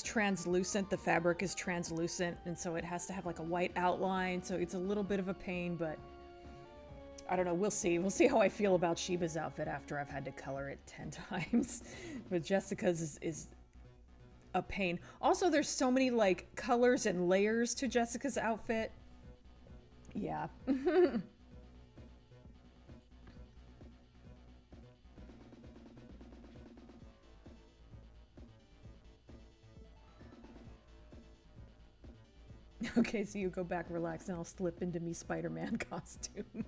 translucent. The fabric is translucent, and so it has to have like a white outline, so it's a little bit of a pain, but I don't know, we'll see. We'll see how I feel about Sheba's outfit after I've had to color it 10 times. But Jessica's is a pain. Also, there's so many like colors and layers to Jessica's outfit. Yeah. Okay, so you go back, relax, and I'll slip into me Spider-Man costume.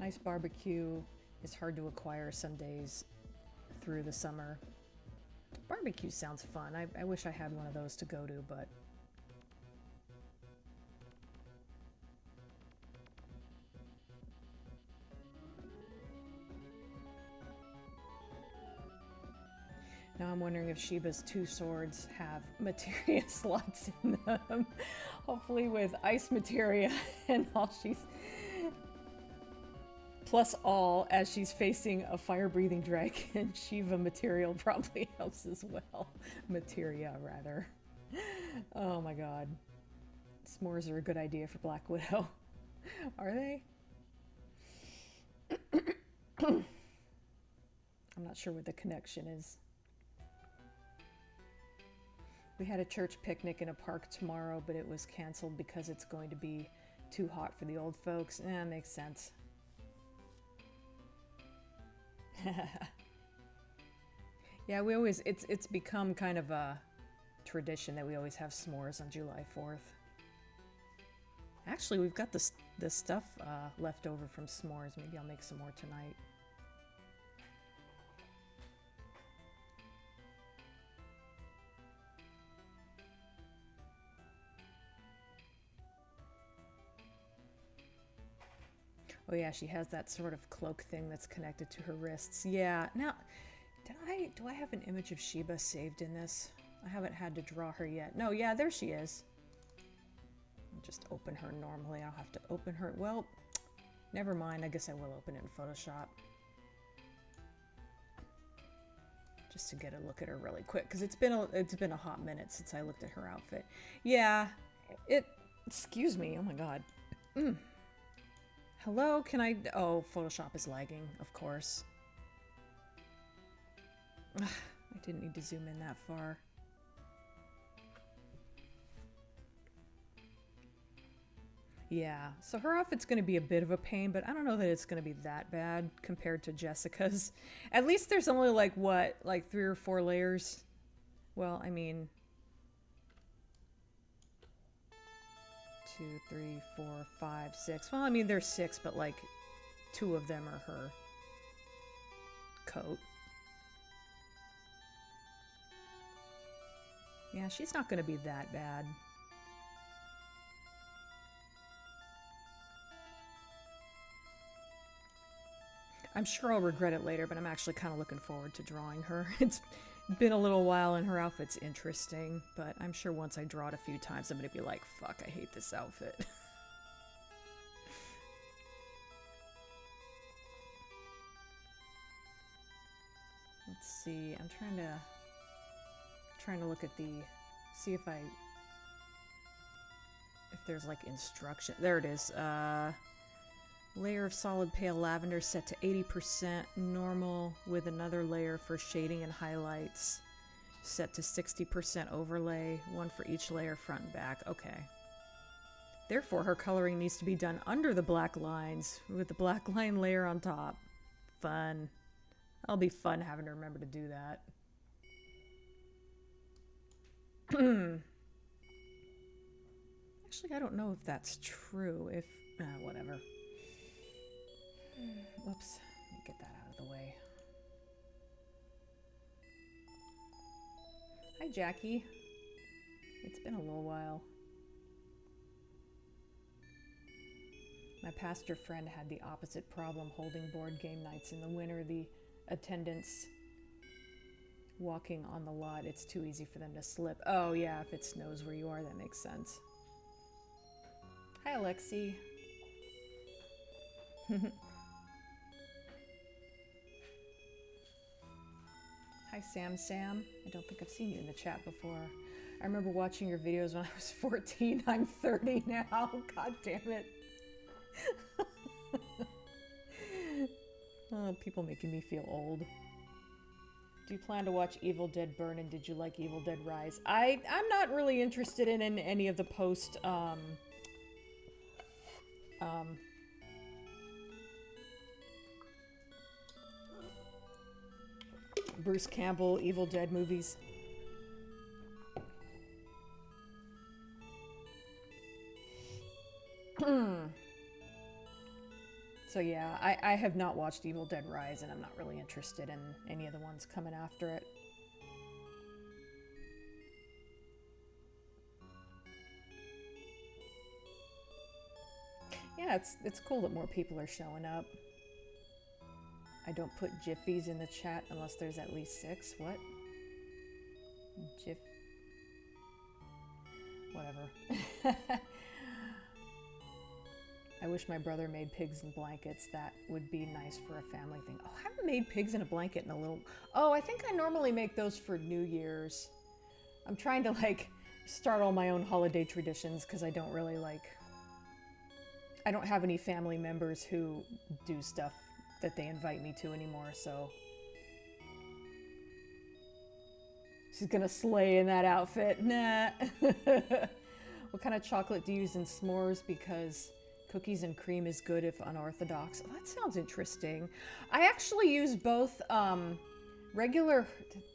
Nice barbecue is hard to acquire some days through the summer. Barbecue sounds fun. I wish I had one of those to go to, but... Now I'm wondering if Sheba's two swords have materia slots in them. Hopefully with ice materia and all she's... Plus all, as she's facing a fire-breathing dragon, Shiva material probably helps as well. Materia, rather. Oh my god. S'mores are a good idea for Black Widow. Are they? I'm not sure what the connection is. We had a church picnic in a park tomorrow, but it was canceled because it's going to be too hot for the old folks. Makes sense. Yeah, we always, it's become kind of a tradition that we always have s'mores on July 4th. Actually, we've got this stuff left over from s'mores. Maybe I'll make some more tonight. Oh yeah, she has that sort of cloak thing that's connected to her wrists. Yeah, now, do I have an image of Sheba saved in this? I haven't had to draw her yet. No, yeah, there she is. I'll just open her normally. I'll have to open her, well, never mind. I guess I will open it in Photoshop. Just to get a look at her really quick, because it's been a hot minute since I looked at her outfit. Yeah, excuse me, oh my god. Hello, can I... Oh, Photoshop is lagging, of course. Ugh, I didn't need to zoom in that far. Yeah, so her outfit's going to be a bit of a pain, but I don't know that it's going to be that bad compared to Jessica's. At least there's only like, what, like 3 or 4 layers? Well, I mean... 2, 3, 4, 5, 6. Well, I mean, there's 6, but like 2 of them are her coat. Yeah, she's not going to be that bad. I'm sure I'll regret it later, but I'm actually kind of looking forward to drawing her. been a little while and her outfit's interesting, but I'm sure once I draw it a few times, I'm gonna be like, fuck, I hate this outfit. Let's see, I'm trying to look at the, see if there's like instruction. There it is. Layer of solid pale lavender set to 80% normal with another layer for shading and highlights set to 60% overlay, one for each layer front and back. Okay. Therefore, her coloring needs to be done under the black lines with the black line layer on top. Fun. That'll be fun having to remember to do that. Actually, I don't know if that's true. If, whatever. Whoops. Let me get that out of the way. Hi, Jackie. It's been a little while. My pastor friend had the opposite problem holding board game nights in the winter. The attendants walking on the lot, it's too easy for them to slip. Oh yeah, if it snows where you are, that makes sense. Hi, Alexi. Hi, Sam. I don't think I've seen you in the chat before. I remember watching your videos when I was 14. I'm 30 now. God damn it. Oh, people making me feel old. Do you plan to watch Evil Dead Burn, and did you like Evil Dead Rise? I'm not really interested in any of the post Bruce Campbell Evil Dead movies. So yeah, I have not watched Evil Dead Rise, and I'm not really interested in any of the ones coming after it. Yeah, it's cool that more people are showing up. I don't put jiffies in the chat unless there's at least 6. What? Jiff... Whatever. I wish my brother made pigs in blankets. That would be nice for a family thing. Oh, I haven't made pigs in a blanket in a little... Oh, I think I normally make those for New Year's. I'm trying to, like, start all my own holiday traditions because I don't really, like... I don't have any family members who do stuff that they invite me to anymore, so... She's gonna slay in that outfit. Nah. What kind of chocolate do you use in s'mores? Because cookies and cream is good if unorthodox. Oh, that sounds interesting. I actually use both regular...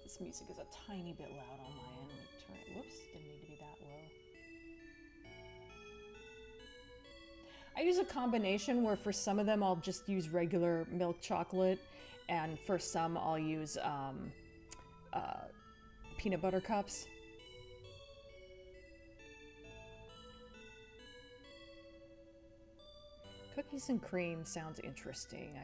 This music is a tiny bit loud on my end. Turn it... Whoops, didn't need to be that low. I use a combination where for some of them I'll just use regular milk chocolate, and for some I'll use peanut butter cups. Cookies and cream sounds interesting.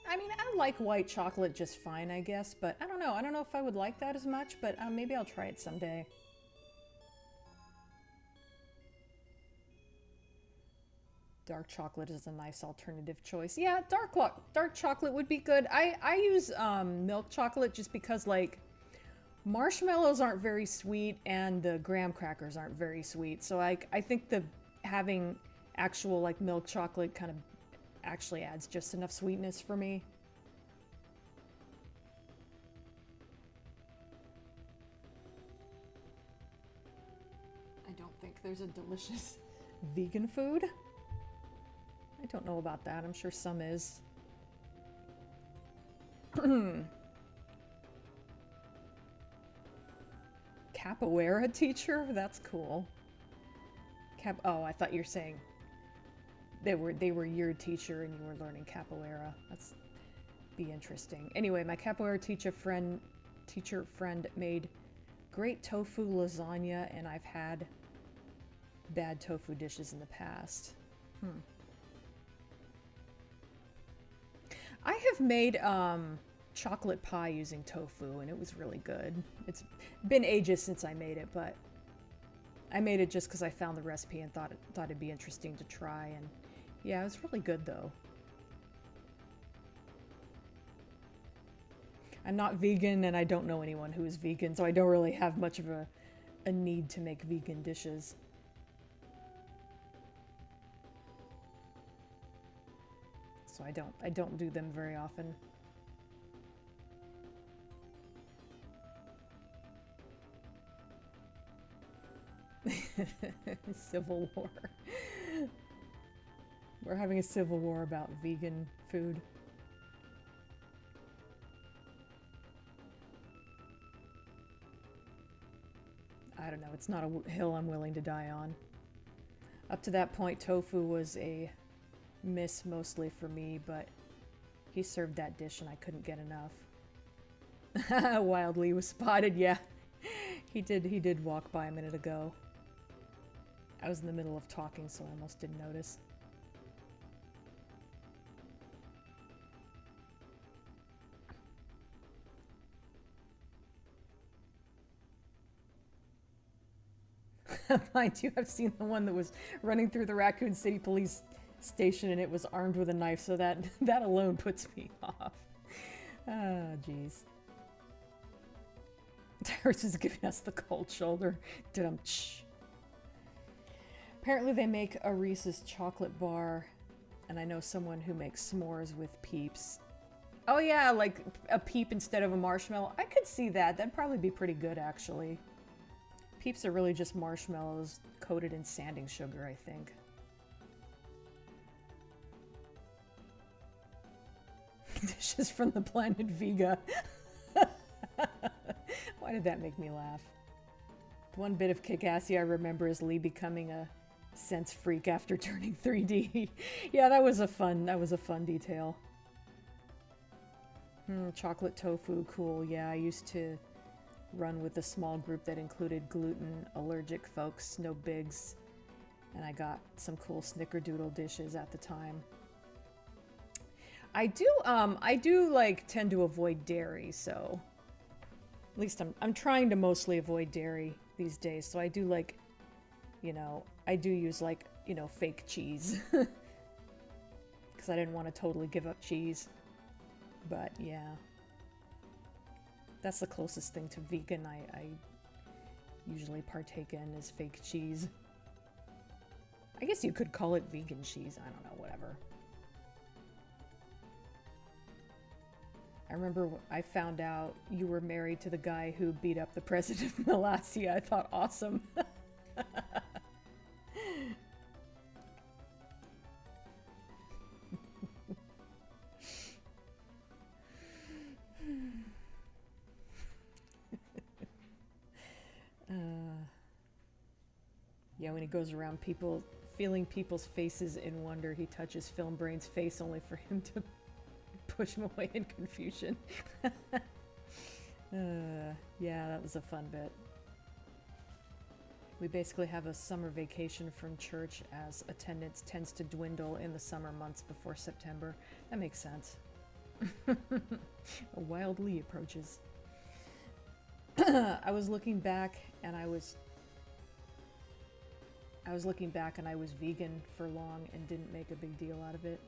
I mean, I like white chocolate just fine, I guess, but I don't know. I don't know if I would like that as much, but maybe I'll try it someday. Dark chocolate is a nice alternative choice. Yeah, dark chocolate would be good. I use milk chocolate just because, like, marshmallows aren't very sweet and the graham crackers aren't very sweet. So I think having actual, like, milk chocolate kind of actually adds just enough sweetness for me. I don't think there's a delicious vegan food. I don't know about that. I'm sure some is. Capoeira teacher? That's cool. Oh, I thought you were saying they were your teacher and you were learning capoeira. That's be interesting. Anyway, my capoeira teacher friend made great tofu lasagna, and I've had bad tofu dishes in the past. I have made chocolate pie using tofu, and it was really good. It's been ages since I made it, but I made it just because I found the recipe and thought it'd be interesting to try, and yeah, it was really good though. I'm not vegan, and I don't know anyone who is vegan, so I don't really have much of a need to make vegan dishes. So I don't do them very often. Civil War. We're having a civil war about vegan food. I don't know, it's not a hill I'm willing to die on. Up to that point, tofu was a miss mostly for me, but he served that dish and I couldn't get enough. Wildly was spotted, yeah. He did walk by a minute ago. I was in the middle of talking, so I almost didn't notice. Mind you, I've seen the one that was running through the Raccoon City police station and it was armed with a knife, so that alone puts me off. Ah, jeez. Tyrus is giving us the cold shoulder. Dum-tsh. Apparently they make a Reese's chocolate bar, and I know someone who makes s'mores with Peeps. Oh yeah, like a Peep instead of a marshmallow. I could see that. That'd probably be pretty good, actually. Peeps are really just marshmallows coated in sanding sugar, I think. Dishes from the planet Vega. Why did that make me laugh? The one bit of kick-assy I remember is Lee becoming a sense freak after turning 3D. Yeah, that was a fun detail. Chocolate tofu, cool. Yeah, I used to run with a small group that included gluten allergic folks, no bigs, and I got some cool snickerdoodle dishes at the time. I do like tend to avoid dairy, so at least I'm trying to mostly avoid dairy these days. So I do like, you know, I do use like, you know, fake cheese because I didn't want to totally give up cheese. But yeah, that's the closest thing to vegan I usually partake in is fake cheese. I guess you could call it vegan cheese. I don't know, whatever. I remember I found out you were married to the guy who beat up the president of Malaysia. I thought, awesome. Yeah, when he goes around feeling people's faces in wonder, he touches Film Brain's face only for him to push him away in confusion. Yeah, that was a fun bit. We basically have a summer vacation from church as attendance tends to dwindle in the summer months before September. That makes sense. A wild Lee approaches. I was looking back and I was vegan for long and didn't make a big deal out of it.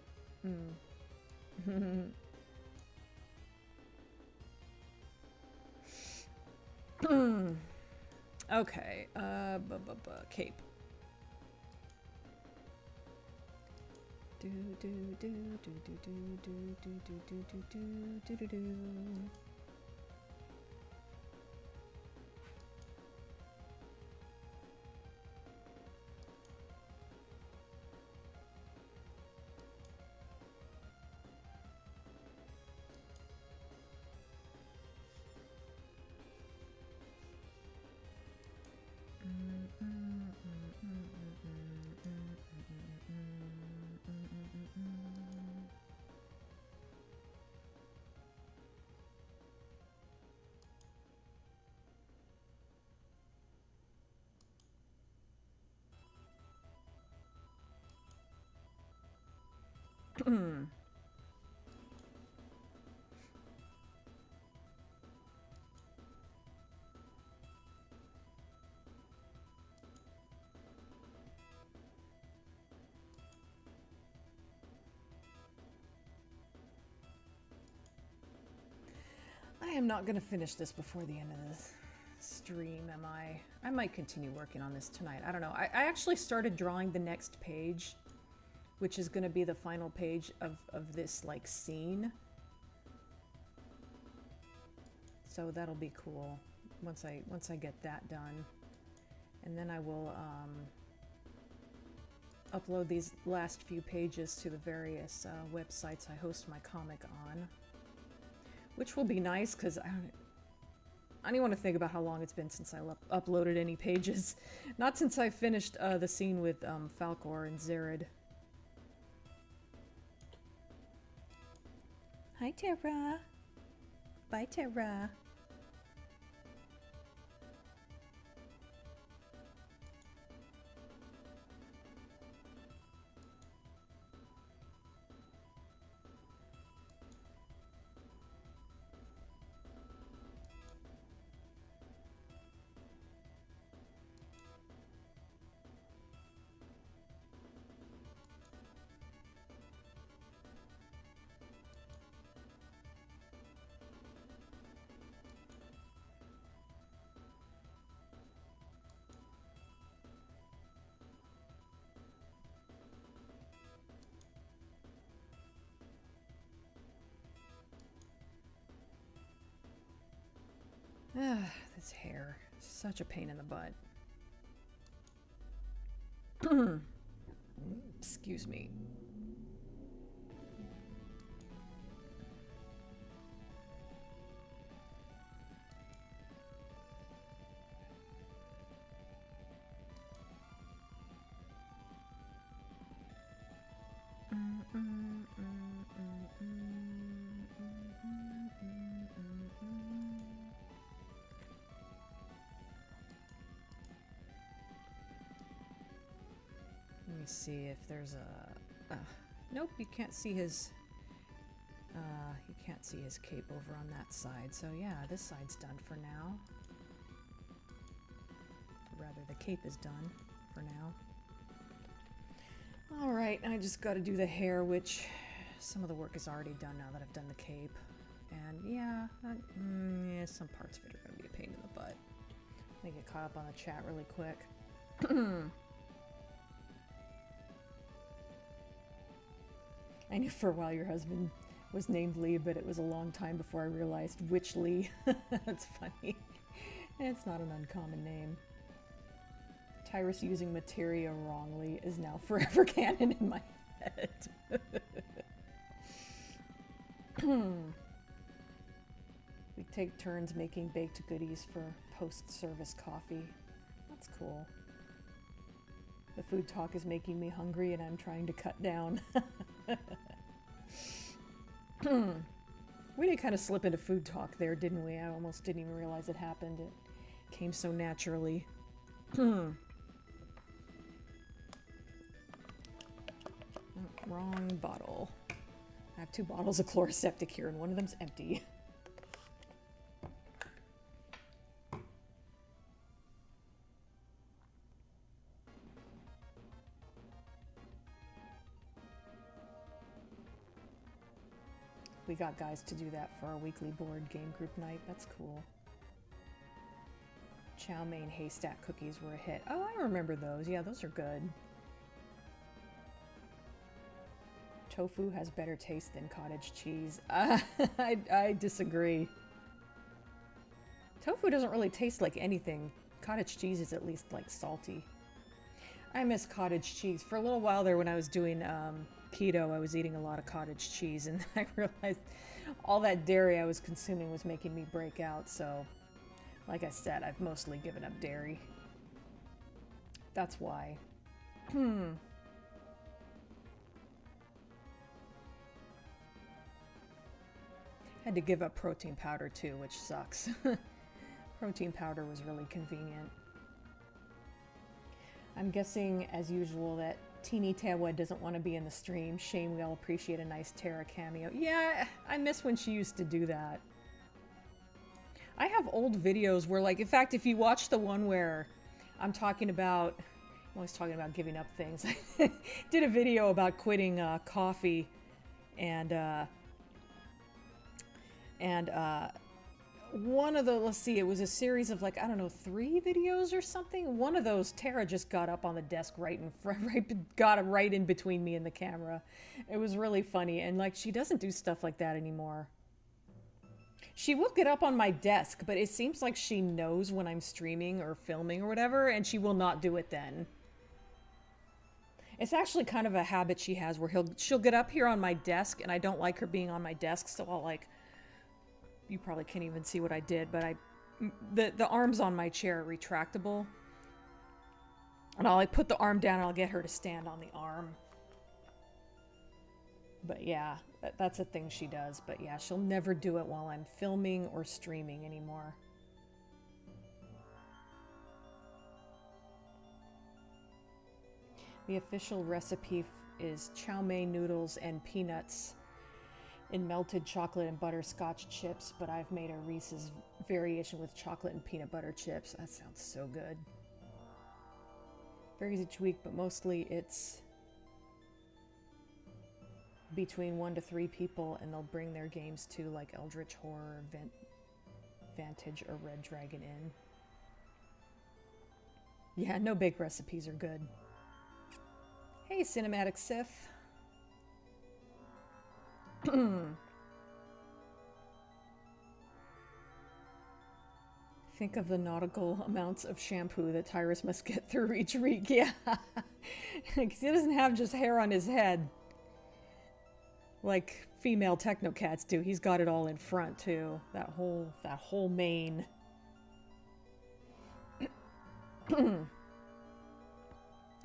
Okay, cape. Do do do do do do do do do do do do do. am not going to finish this before the end of this stream, am I? I might continue working on this tonight. I don't know. I actually started drawing the next page, which is going to be the final page of this, like, scene. So that'll be cool once I get that done. And then I will upload these last few pages to the various websites I host my comic on. Which will be nice, because I don't even want to think about how long it's been since I uploaded any pages. Not since I finished the scene with Falcor and Zared. Hi, Terra. Bye, Terra. This hair. Such a pain in the butt. Excuse me. Let me see if there's a... nope, you can't see his... you can't see his cape over on that side. So yeah, this side's done for now. Rather, the cape is done for now. Alright, I just gotta do the hair, which some of the work is already done now that I've done the cape. And yeah, yeah, some parts of it are gonna be a pain in the butt. Let me get caught up on the chat really quick. I knew for a while your husband was named Lee, but it was a long time before I realized which Lee. That's funny. It's not an uncommon name. Tyrus using materia wrongly is now forever canon in my head. We take turns making baked goodies for post-service coffee. That's cool. The food talk is making me hungry and I'm trying to cut down. We did kind of slip into food talk there, didn't we? I almost didn't even realize it happened. It came so naturally. Wrong bottle. I have 2 bottles of Chloraseptic here and one of them's empty. We got guys to do that for our weekly board game group night. That's cool. Chow mein haystack cookies were a hit. Oh, I remember those. Yeah, those are good. Tofu has better taste than cottage cheese. I disagree. Tofu doesn't really taste like anything. Cottage cheese is at least like salty. I miss cottage cheese. For a little while there when I was doing keto, I was eating a lot of cottage cheese and I realized all that dairy I was consuming was making me break out. So, like I said, I've mostly given up dairy. That's why. Had to give up protein powder too, which sucks. Protein powder was really convenient. I'm guessing, as usual, that Teeny Tawa doesn't want to be in the stream. Shame, we all appreciate a nice Terra cameo. Yeah, I miss when she used to do that. I have old videos where, like, in fact, if you watch the one where I'm talking about, I'm always talking about giving up things. I did a video about quitting coffee and one of the, let's see, it was a series of like, I don't know, 3 videos or something. One of those, Tara just got up on the desk right in front, got it right in between me and the camera. It was really funny. And like, she doesn't do stuff like that anymore. She will get up on my desk, but it seems like she knows when I'm streaming or filming or whatever, and she will not do it then. It's actually kind of a habit she has where she'll get up here on my desk, and I don't like her being on my desk, so I'll like, you probably can't even see what I did, but the arms on my chair are retractable. And I'll like put the arm down and I'll get her to stand on the arm. But yeah, that's a thing she does. But yeah, she'll never do it while I'm filming or streaming anymore. The official recipe is chow mein noodles and peanuts in melted chocolate and butterscotch chips, but I've made a Reese's variation with chocolate and peanut butter chips. That sounds so good. Varies each week, but mostly it's between 1 to 3 people, and they'll bring their games to like Eldritch Horror, Vantage, or Red Dragon Inn. Yeah, no bake recipes are good. Hey, Cinematic Sif. Think of the nautical amounts of shampoo that Tyrus must get through each week. Yeah. Because he doesn't have just hair on his head like female technocats do. He's got it all in front too. That whole mane.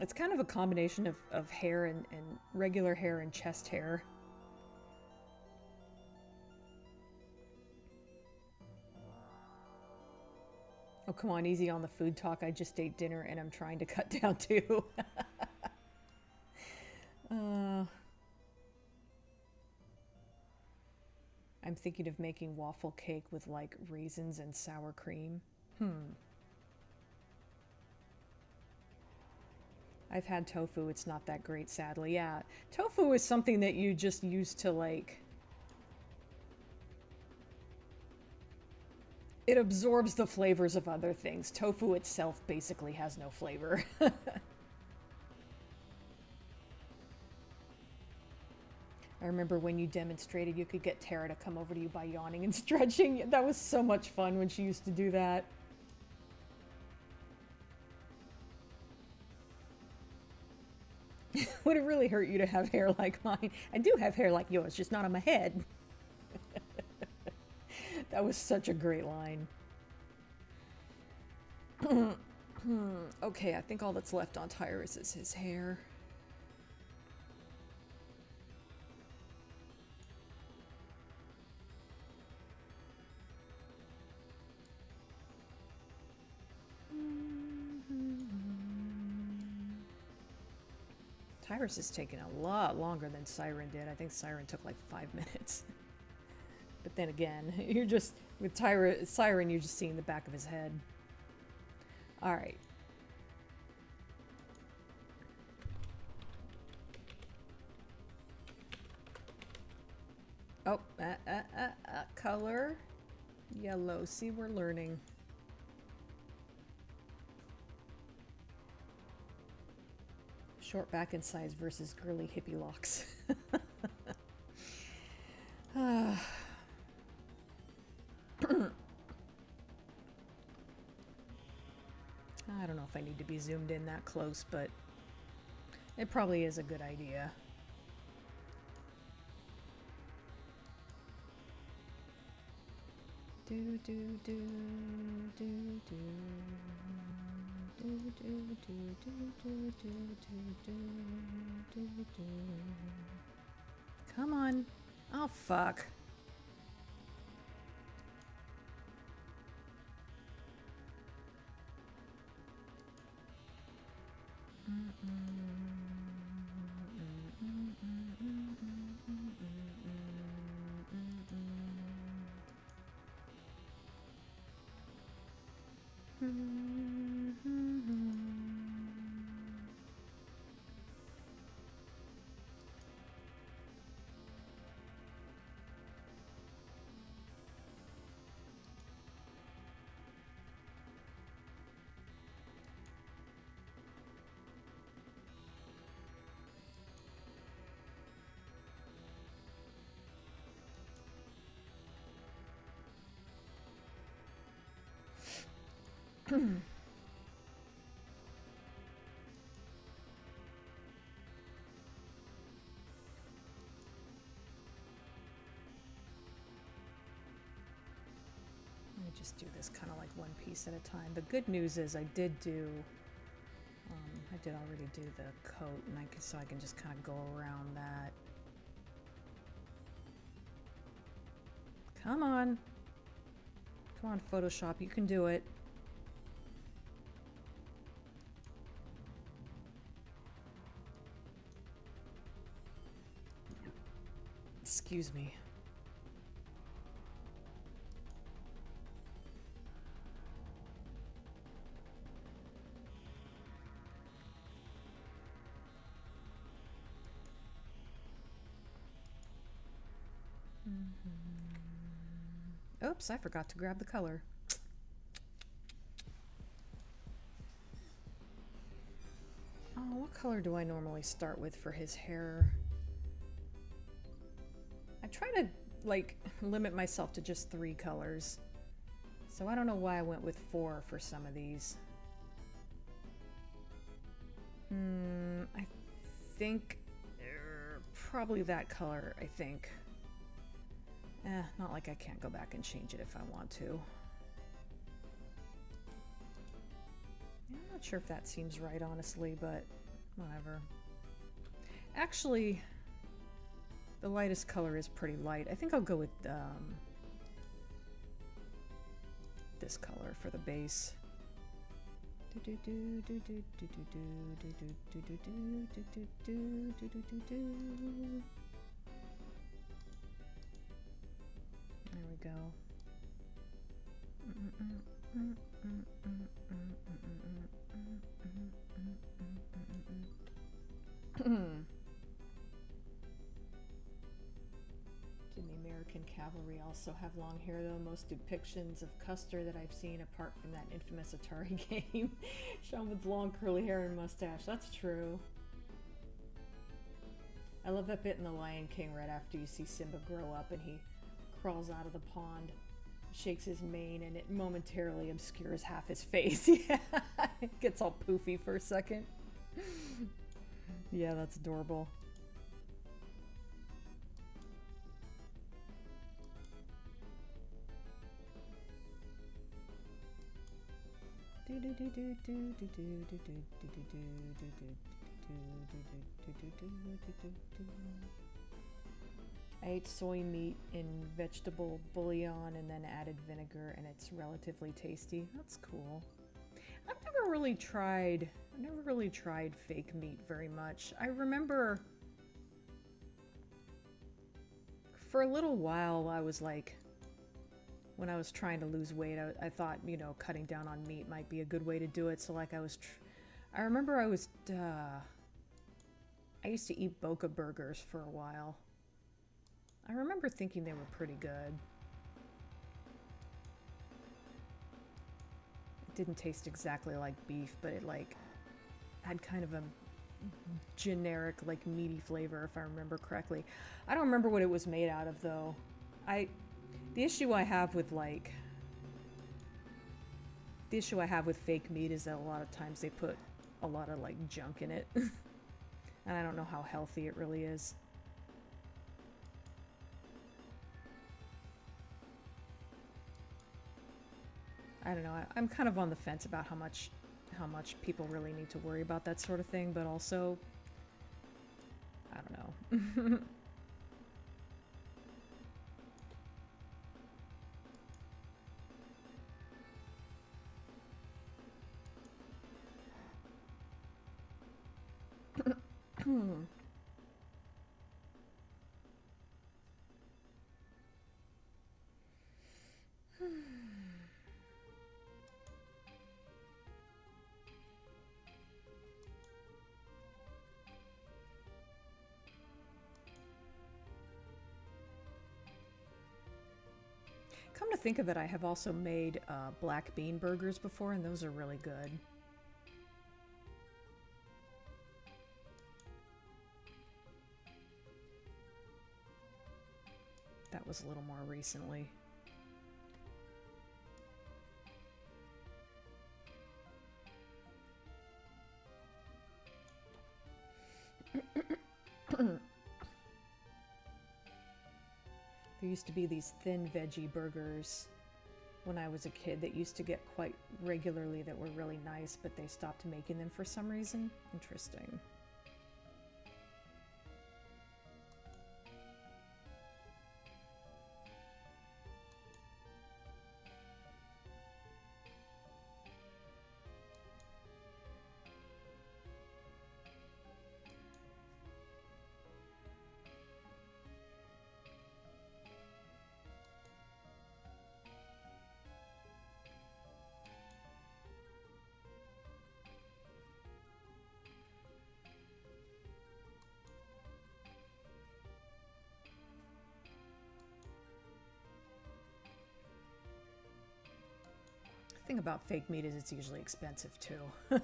It's kind of a combination of hair and regular hair and chest hair. Oh, come on, easy on the food talk. I just ate dinner and I'm trying to cut down too. I'm thinking of making waffle cake with like raisins and sour cream. I've had tofu. It's not that great, sadly. Yeah, tofu is something that you just use to like... It absorbs the flavors of other things. Tofu itself basically has no flavor. I remember when you demonstrated you could get Tara to come over to you by yawning and stretching. That was so much fun when she used to do that. Would it really hurt you to have hair like mine? I do have hair like yours, just not on my head. That was such a great line. Okay, I think all that's left on Tyrus is his hair. Tyrus is taking a lot longer than Siren did. I think Siren took like 5 minutes. But then again, you're just, with Siren, you're just seeing the back of his head. Alright. Oh, color. Yellow. See, we're learning. Short back and sides versus girly hippie locks. I don't know if I need to be zoomed in that close, but it probably is a good idea. Do do do do do do do do do do do do do. Come on. Oh fuck. Just do this kind of like one piece at a time. The good news is I did already do the coat, and so I can just kind of go around that. Come on. Come on, Photoshop, you can do it. Excuse me. Oops, I forgot to grab the color. Oh, what color do I normally start with for his hair? I try to, like, limit myself to just 3 colors. So I don't know why I went with 4 for some of these. I think probably that color, I think. Not like I can't go back and change it if I want to. I'm not sure if that seems right, honestly, but whatever. Actually, the lightest color is pretty light. I think I'll go with this color for the base. There we go. Did the American Cavalry also have long hair, though? Most depictions of Custer that I've seen, apart from that infamous Atari game, shown with long curly hair and mustache. That's true. I love that bit in The Lion King right after you see Simba grow up and he crawls out of the pond, shakes his mane, and it momentarily obscures half his face. Yeah, it gets all poofy for a second. Yeah, that's adorable. I ate soy meat in vegetable bouillon and then added vinegar, and it's relatively tasty. That's cool. I've never really tried fake meat very much. I remember for a little while I was like, when I was trying to lose weight, I thought, you know, cutting down on meat might be a good way to do it. So like I remember I used to eat Boca burgers for a while. I remember thinking they were pretty good. It didn't taste exactly like beef, but it like had kind of a generic like meaty flavor, if I remember correctly. I don't remember what it was made out of, though. The issue I have with fake meat is that a lot of times they put a lot of like junk in it. And I don't know how healthy it really is. I don't know. I'm kind of on the fence about how much people really need to worry about that sort of thing, but also I don't know. Come to think of it, I have also made black bean burgers before, and those are really good. That was a little more recently. There used to be these thin veggie burgers when I was a kid that used to get quite regularly that were really nice, but they stopped making them for some reason. Interesting. Thing about fake meat is it's usually expensive too. So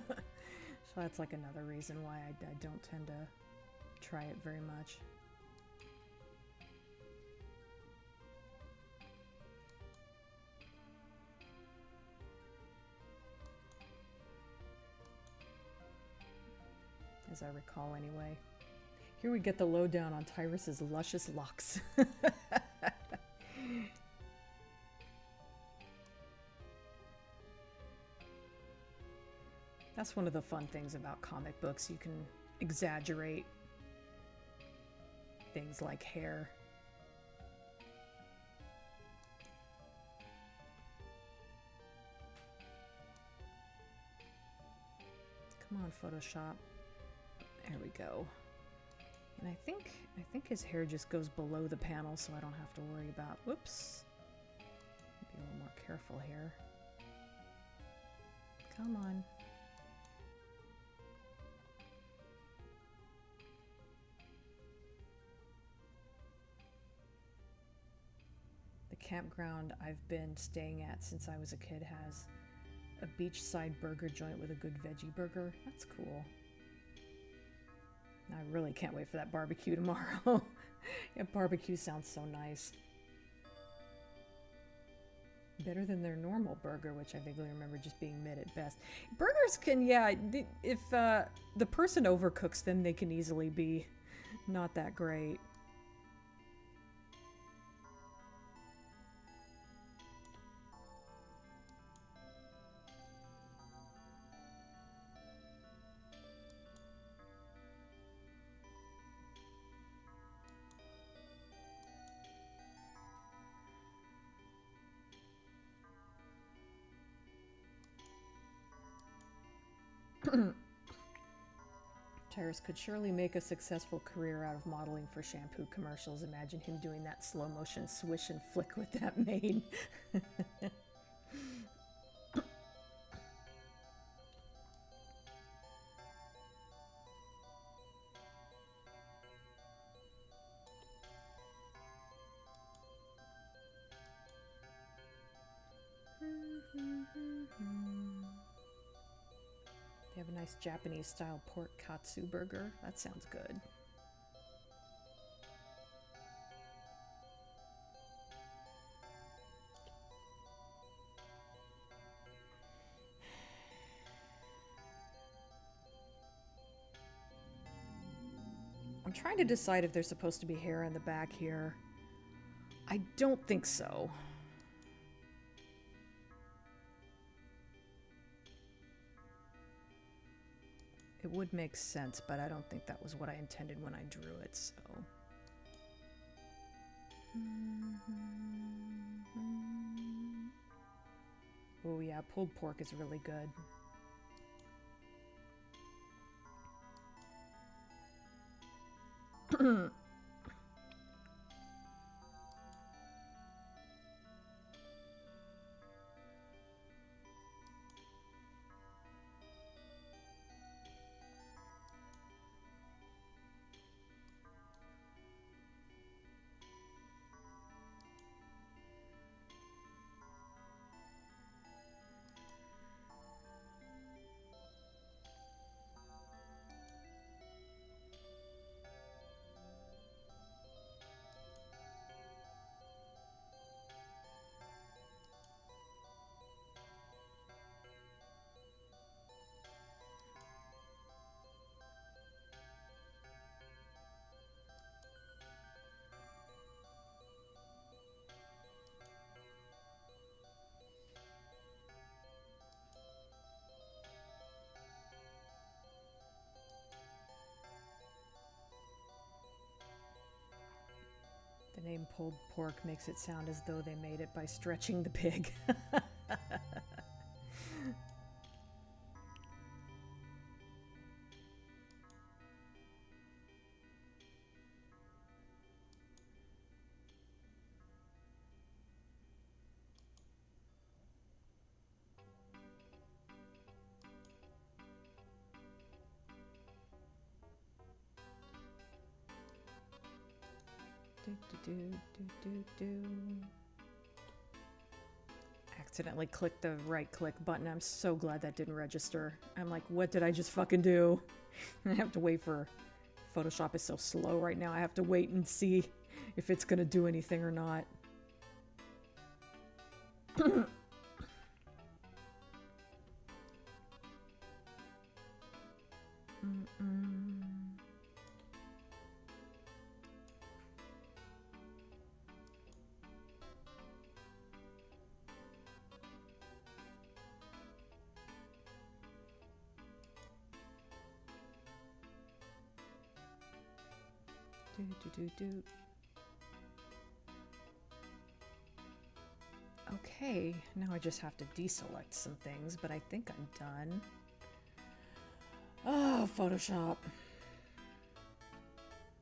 that's like another reason why I don't tend to try it very much. As I recall anyway. Here we get the lowdown on Tyrus's luscious locks. That's one of the fun things about comic books. You can exaggerate things like hair. Come on, Photoshop. There we go. And I think his hair just goes below the panel, so I don't have to worry about. Whoops. Be a little more careful here. Come on. Campground I've been staying at since I was a kid has a beachside burger joint with a good veggie burger. That's cool. I really can't wait for that barbecue tomorrow. Yeah, barbecue sounds so nice. Better than their normal burger, which I vaguely remember just being mid at best. Burgers can, yeah, if the person overcooks them, they can easily be not that great. Tyrus could surely make a successful career out of modeling for shampoo commercials. Imagine him doing that slow motion swish and flick with that mane. They have a nice Japanese style pork katsu burger. That sounds good. I'm trying to decide if there's supposed to be hair in the back here. I don't think so. It would make sense, but I don't think that was what I intended when I drew it, so. Oh yeah, pulled pork is really good. pulled pork makes it sound as though they made it by stretching the pig. Accidentally clicked the right click button. I'm so glad that didn't register. I'm like, what did I just fucking do? I have to wait for... Photoshop is so slow right now. I have to wait and see if it's gonna do anything or not. Okay, now I just have to deselect some things, but I think I'm done. Oh, Photoshop.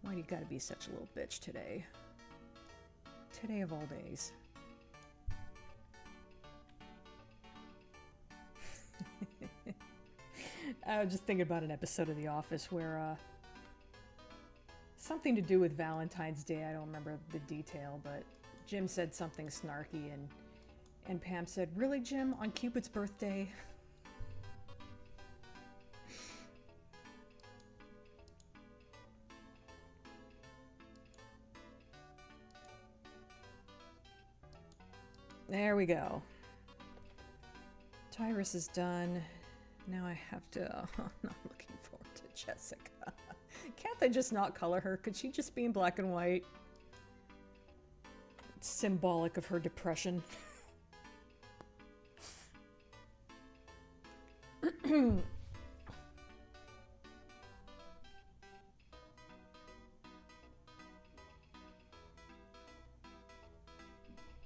Why do you gotta be such a little bitch today? Today of all days. I was just thinking about an episode of The Office where, something to do with Valentine's Day. I don't remember the detail, but Jim said something snarky, and Pam said, "Really, Jim? On Cupid's birthday?" There we go. Tyrus is done. Now I have to... I'm not looking forward to Jessica. Can't they just not color her? Could she just be in black and white? It's symbolic of her depression.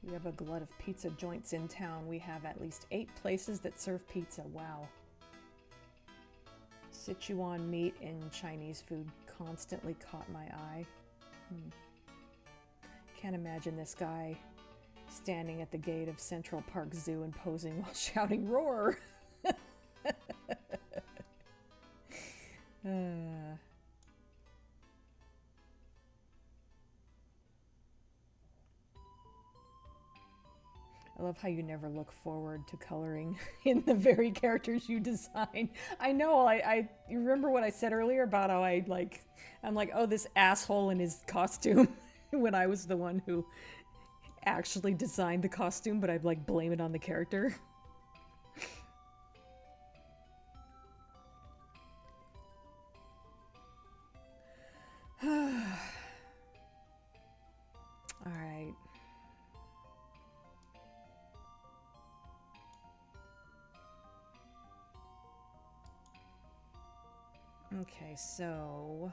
We have a glut of pizza joints in town. We have at least 8 places that serve pizza. Wow. Sichuan meat and Chinese food constantly caught my eye. Can't imagine this guy standing at the gate of Central Park Zoo and posing while shouting "Roar!" I love how you never look forward to coloring in the very characters you design. I know, you remember what I said earlier about how I'm like, oh, this asshole in his costume, when I was the one who actually designed the costume, but I'd like blame it on the character. All right. Okay, so...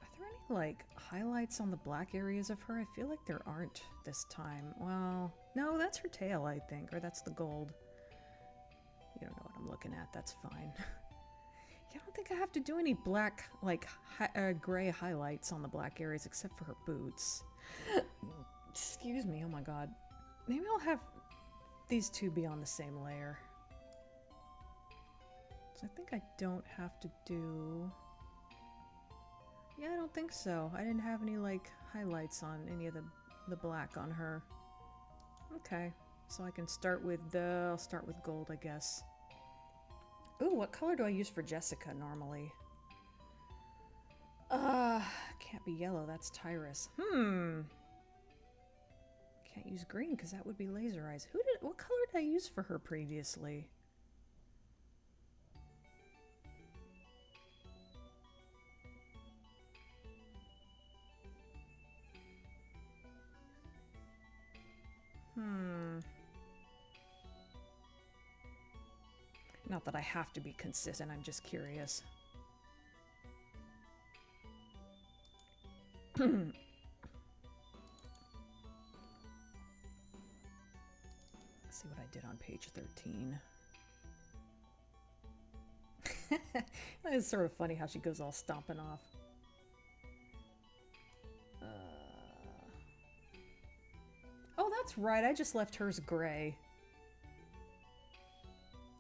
Are there any, like, highlights on the black areas of her? I feel like there aren't this time. Well, no, that's her tail, I think, or that's the gold. You don't know what I'm looking at, that's fine. Yeah, I don't think I have to do any black, like, gray highlights on the black areas except for her boots. Excuse me, oh my god. Maybe I'll have these two be on the same layer. So I think I don't have to do... Yeah, I don't think so. I didn't have any, like, highlights on any of the black on her. Okay, so I can start with I'll start with gold, I guess. Ooh, what color do I use for Jessica normally? Can't be yellow, that's Tyrus. Can't use green because that would be Laser Eyes. What color did I use for her previously? Not that I have to be consistent, I'm just curious. See what I did on page 13. It's sort of funny how she goes all stomping off. Oh, that's right. I just left hers gray.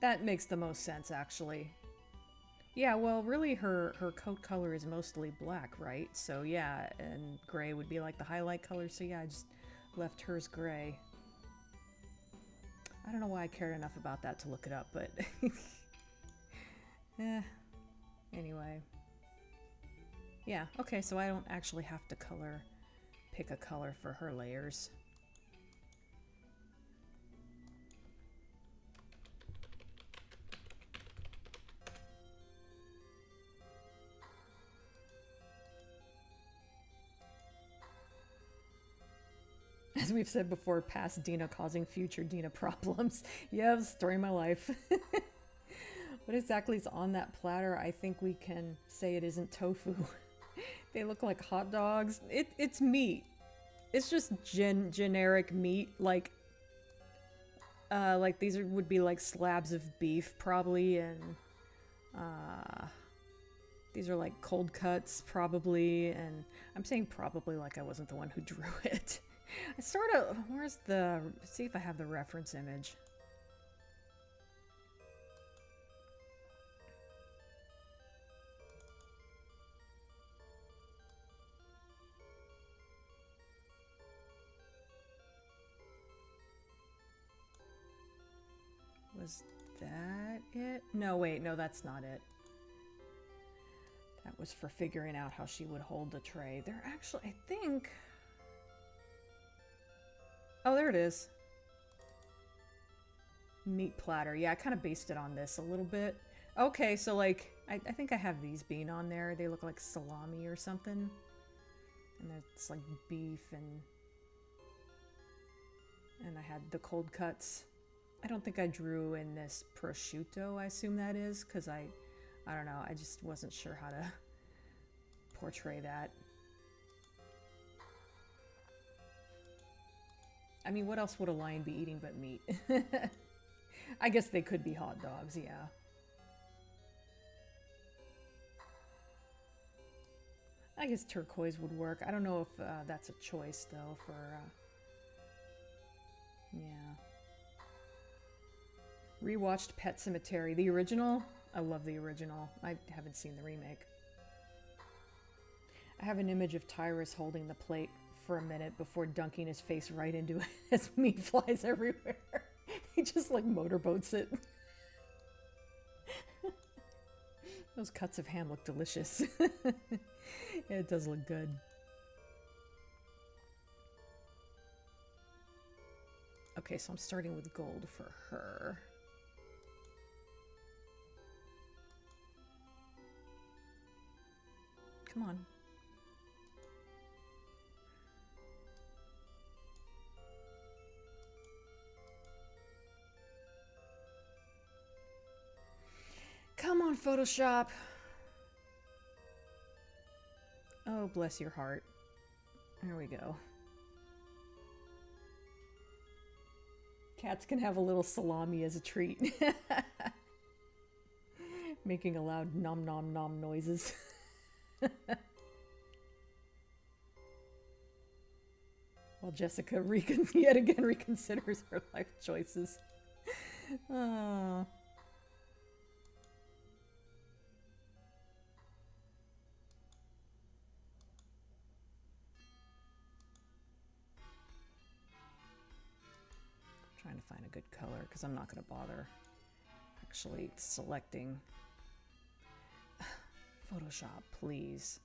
That makes the most sense, actually. Yeah, well, really her coat color is mostly black, right? So yeah, and gray would be like the highlight color. So yeah, I just left hers gray. I don't know why I cared enough about that to look it up, but anyway. Yeah, okay, so I don't actually have to pick a color for her layers. As we've said before, past Dina causing future Dina problems. Yeah, story of my life. What exactly is on that platter? I think we can say it isn't tofu. They look like hot dogs. It's meat. It's just generic meat. Like these would be like slabs of beef probably, and these are like cold cuts probably, and I'm saying probably like I wasn't the one who drew it. I sort of, where's the, see if I have the reference image. Was that it? No, wait, no, that's not it. That was for figuring out how she would hold the tray. They're actually, I think... Oh, there it is. Meat platter. Yeah, I kind of based it on this a little bit. Okay, so like, I think I have these being on there. They look like salami or something. And it's like beef and I had the cold cuts. I don't think I drew in this prosciutto, I assume that is, because I don't know, I just wasn't sure how to portray that. I mean, what else would a lion be eating but meat? I guess they could be hot dogs, yeah. I guess turquoise would work. I don't know if that's a choice, though, for... yeah. Rewatched Pet Sematary. The original? I love the original. I haven't seen the remake. I have an image of Tyrus holding the plate for a minute before dunking his face right into it as meat flies everywhere. He just like motorboats it. Those cuts of ham look delicious. Yeah, it does look good. Okay, so I'm starting with gold for her. Come on. Come on, Photoshop. Oh, bless your heart. There we go. Cats can have a little salami as a treat. Making a loud nom nom nom noises. While Jessica yet again reconsiders her life choices. Oh. Trying to find a good color because I'm not going to bother actually selecting. Photoshop, please.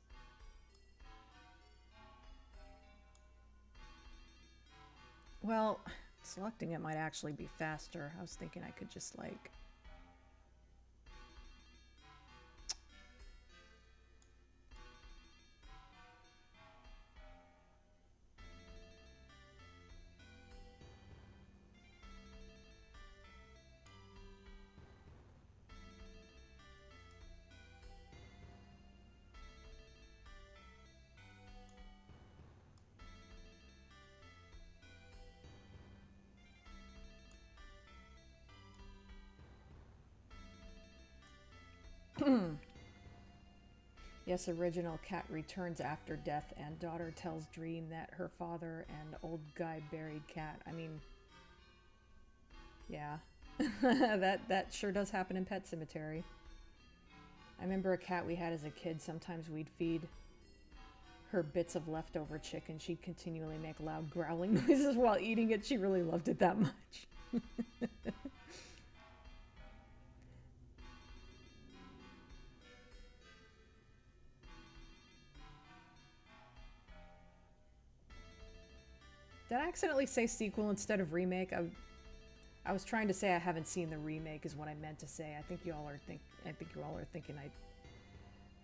Well, selecting it might actually be faster. I was thinking I could just like... Yes, original cat returns after death, and daughter tells Dream that her father and old guy buried cat. I mean, yeah, that sure does happen in Pet Cemetery. I remember a cat we had as a kid. Sometimes we'd feed her bits of leftover chicken. She'd continually make loud growling noises while eating it. She really loved it that much. Did I accidentally say sequel instead of remake? I was trying to say I haven't seen the remake is what I meant to say. I think you all are thinking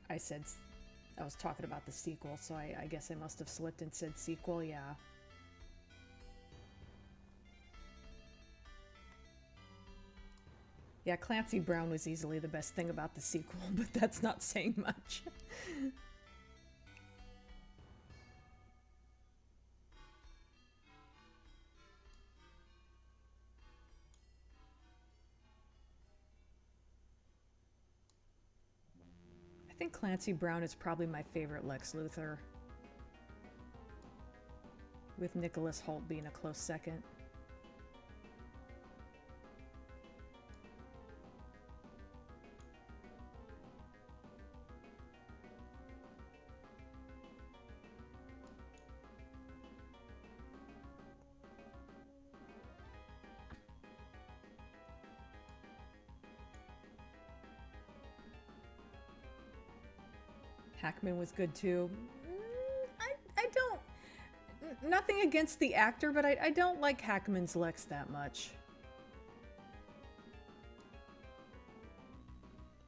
I said I was talking about the sequel, so I guess I must have slipped and said sequel. Yeah. Yeah, Clancy Brown was easily the best thing about the sequel, but that's not saying much. I think Clancy Brown is probably my favorite Lex Luthor, with Nicholas Hoult being a close second. Hackman was good too. I don't... Nothing against the actor, but I don't like Hackman's Lex that much.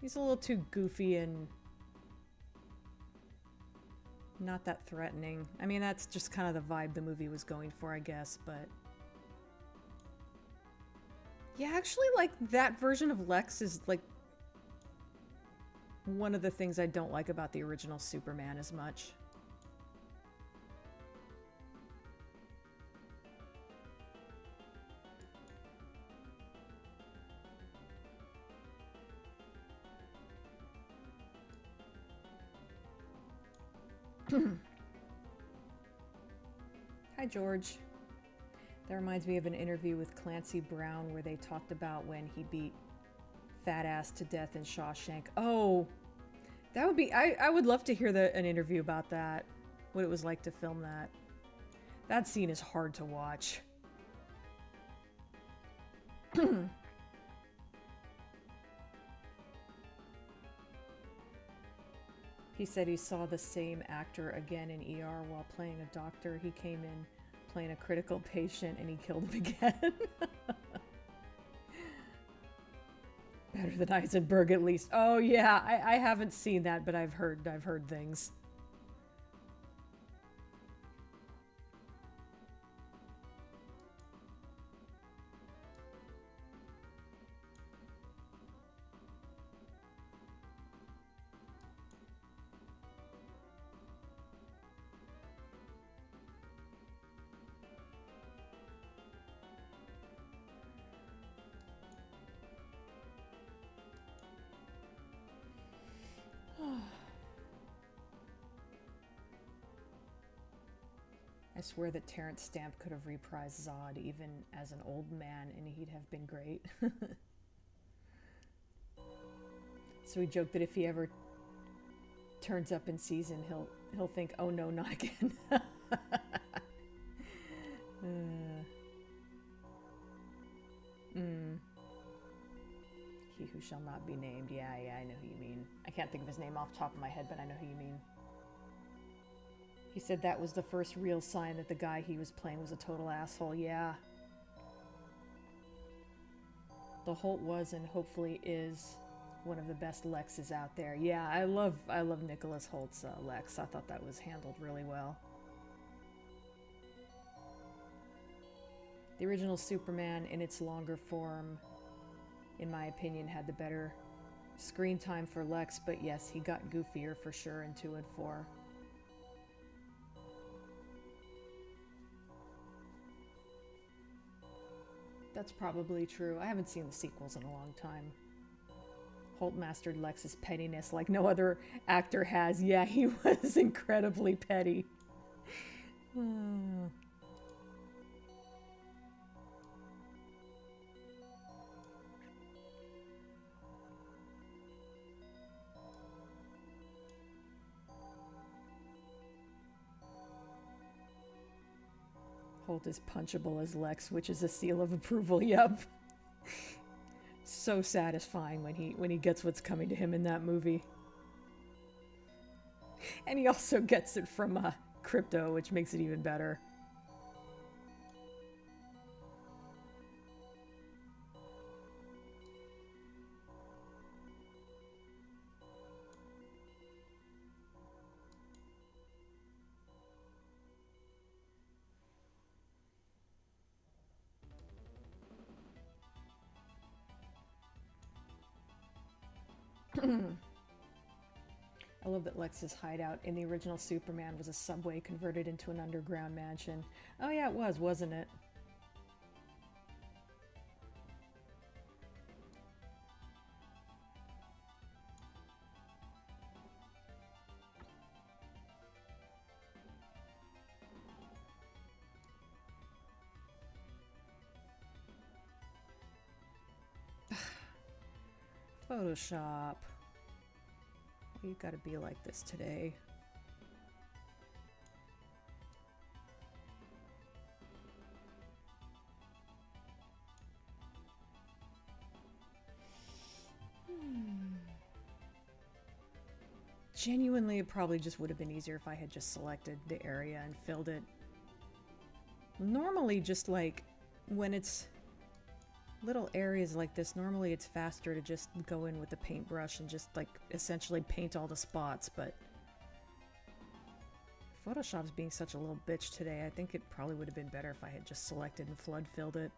He's a little too goofy and not that threatening. I mean, that's just kind of the vibe the movie was going for, I guess, but... Yeah, actually, like, that version of Lex is, like, one of the things I don't like about the original Superman as much. Hi, George. That reminds me of an interview with Clancy Brown where they talked about when he beat Fat Ass to death in Shawshank. Oh, that would be... I would love to hear an interview about that. What it was like to film that. That scene is hard to watch. He said he saw the same actor again in ER while playing a doctor. He came in playing a critical patient and he killed him again. Better than Eisenberg, at least. Oh yeah, I haven't seen that, but I've heard things. I swear that Terrence Stamp could have reprised Zod even as an old man and he'd have been great. So he joked that if he ever turns up in season, he'll think, oh no, not again. He who shall not be named. Yeah, I know who you mean. I can't think of his name off the top of my head, but I know who you mean. He said that was the first real sign that the guy he was playing was a total asshole. Yeah. The Holt was and hopefully is one of the best Lexes out there. Yeah, I love Nicholas Holt's Lex. I thought that was handled really well. The original Superman in its longer form, in my opinion, had the better screen time for Lex, but yes, he got goofier for sure in 2 and 4. That's probably true. I haven't seen the sequels in a long time. Holt mastered Lex's pettiness like no other actor has. Yeah, he was incredibly petty. Holt is punchable as Lex, which is a seal of approval. Yep. So satisfying when he gets what's coming to him in that movie. And he also gets it from Crypto, which makes it even better. I love that Lex's hideout in the original Superman was a subway converted into an underground mansion. Oh yeah, it was, wasn't it? Photoshop. You gotta be like this today. Genuinely, it probably just would have been easier if I had just selected the area and filled it. Normally, just like when it's little areas like this, normally it's faster to just go in with the paintbrush and just like essentially paint all the spots, but Photoshop's being such a little bitch today. I think it probably would have been better if I had just selected and flood filled it.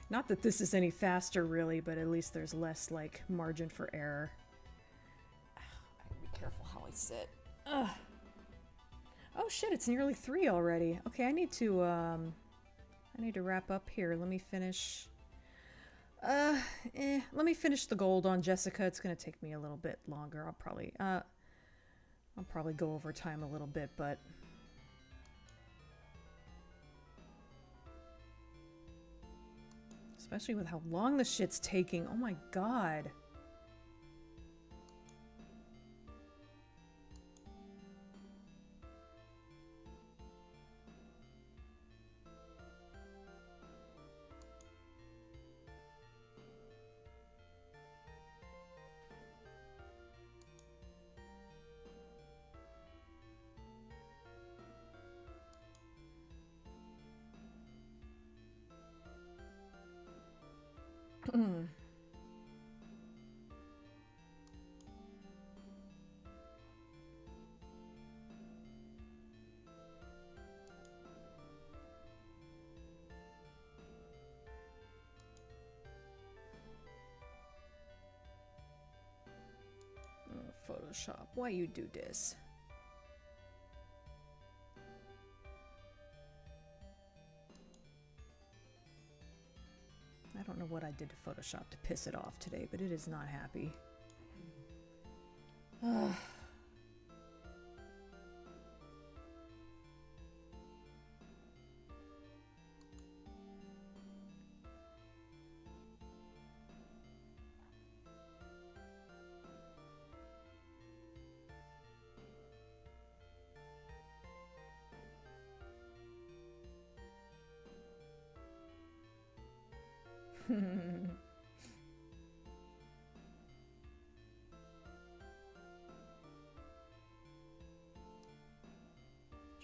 Not that this is any faster really, but at least there's less like margin for error. I gotta be careful how I sit. Ugh. Oh shit, it's nearly 3 already. Okay, I need to wrap up here. Let me finish. Let me finish the gold on Jessica. It's gonna take me a little bit longer. I'll probably go over time a little bit, but especially with how long the shit's taking. Oh my god. Photoshop, why you do this? I don't know what I did to Photoshop to piss it off today, but it is not happy.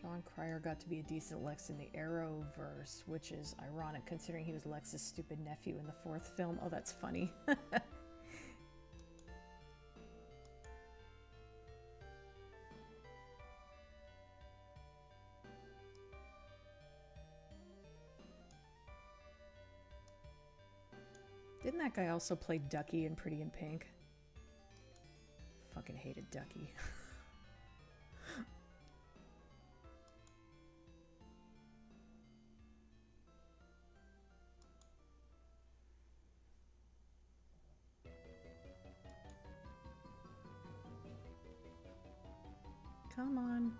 John Cryer got to be a decent Lex in the Arrowverse, which is ironic considering he was Lex's stupid nephew in the 4th film. Oh, that's funny. Didn't that guy also play Ducky in Pretty in Pink? Fucking hated Ducky. Come on.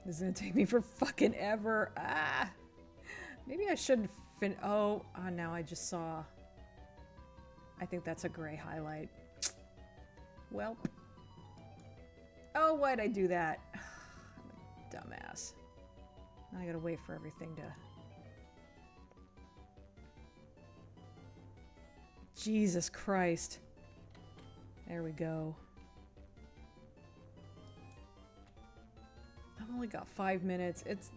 This is gonna take me for fucking ever. Ah! Maybe I shouldn't oh, now I just saw. I think that's a gray highlight. Welp. Oh, why'd I do that? I'm a dumbass. Now I gotta wait for everything to... Jesus Christ. There we go. I've only got 5 minutes. It's...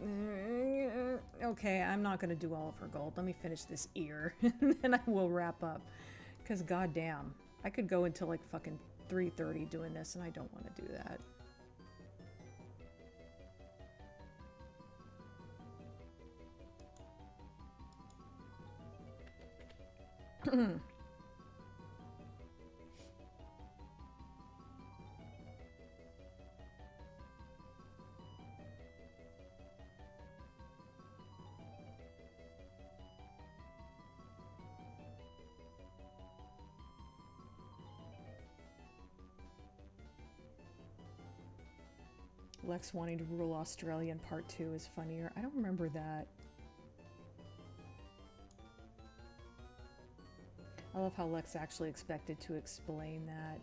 Okay, I'm not gonna do all of her gold. Let me finish this ear, and then I will wrap up. Because goddamn, I could go until like fucking 3:30 doing this, and I don't want to do that. Lex wanting to rule Australia in part 2 is funnier. I don't remember that. I love how Lex actually expected to explain that.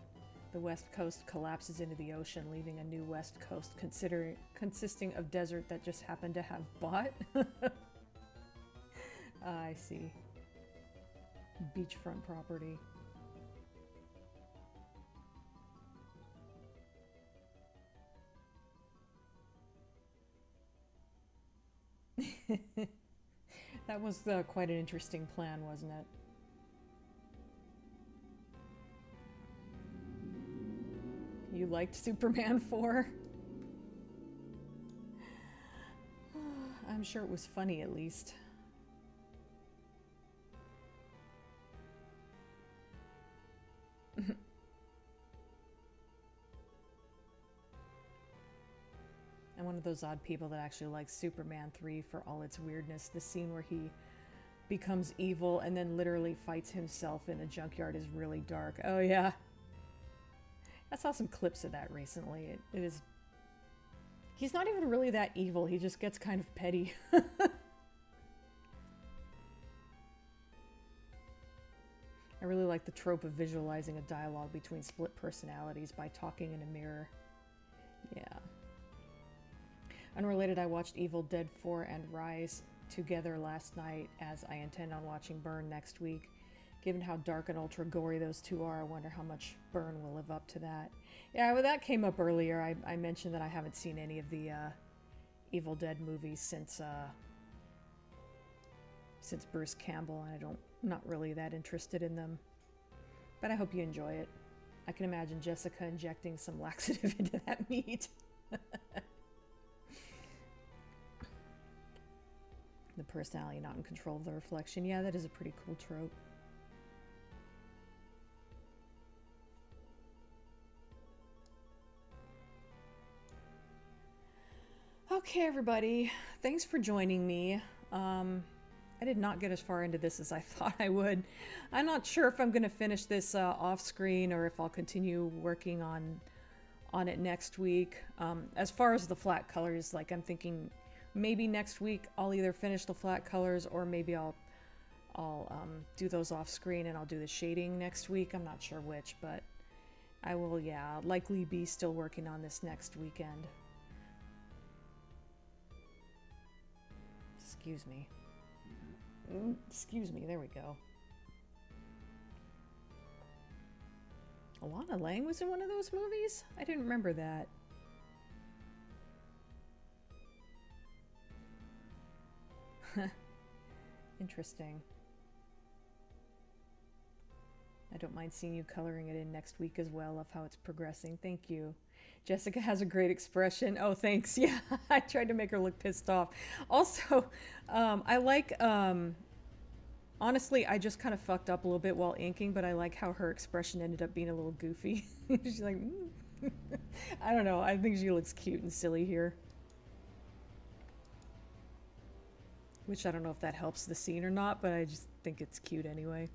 The west coast collapses into the ocean, leaving a new west coast consisting of desert that just happened to have bought. I see. Beachfront property. That was quite an interesting plan, wasn't it? You liked Superman 4? I'm sure it was funny, at least. I'm one of those odd people that actually likes Superman 3 for all its weirdness. The scene where he becomes evil and then literally fights himself in a junkyard is really dark. Oh yeah. I saw some clips of that recently. It is... He's not even really that evil. He just gets kind of petty. I really like the trope of visualizing a dialogue between split personalities by talking in a mirror. Yeah. Unrelated, I watched Evil Dead 4 and Rise together last night, as I intend on watching Burn next week. Given how dark and ultra gory those two are, I wonder how much Burn will live up to that. Yeah, well, that came up earlier. I mentioned that I haven't seen any of the Evil Dead movies since Bruce Campbell, and I'm not really that interested in them. But I hope you enjoy it. I can imagine Jessica injecting some laxative into that meat. The personality not in control of the reflection. Yeah, that is a pretty cool trope. Okay, everybody. Thanks for joining me. I did not get as far into this as I thought I would. I'm not sure if I'm going to finish this off screen or if I'll continue working on it next week. As far as the flat colors, like I'm thinking maybe next week I'll either finish the flat colors or maybe I'll do those off screen and I'll do the shading next week. I'm not sure which, but I will, yeah, likely be still working on this next weekend. Excuse me. Excuse me, there we go. Alana Lang was in one of those movies? I didn't remember that. Interesting. I don't mind seeing you coloring it in next week as well, of how it's progressing. Thank you. Jessica has a great expression. Oh, thanks. Yeah, I tried to make her look pissed off. Also, I like, honestly, I just kind of fucked up a little bit while inking, but I like how her expression ended up being a little goofy. She's like, I don't know. I think she looks cute and silly here. Which I don't know if that helps the scene or not, but I just think it's cute anyway.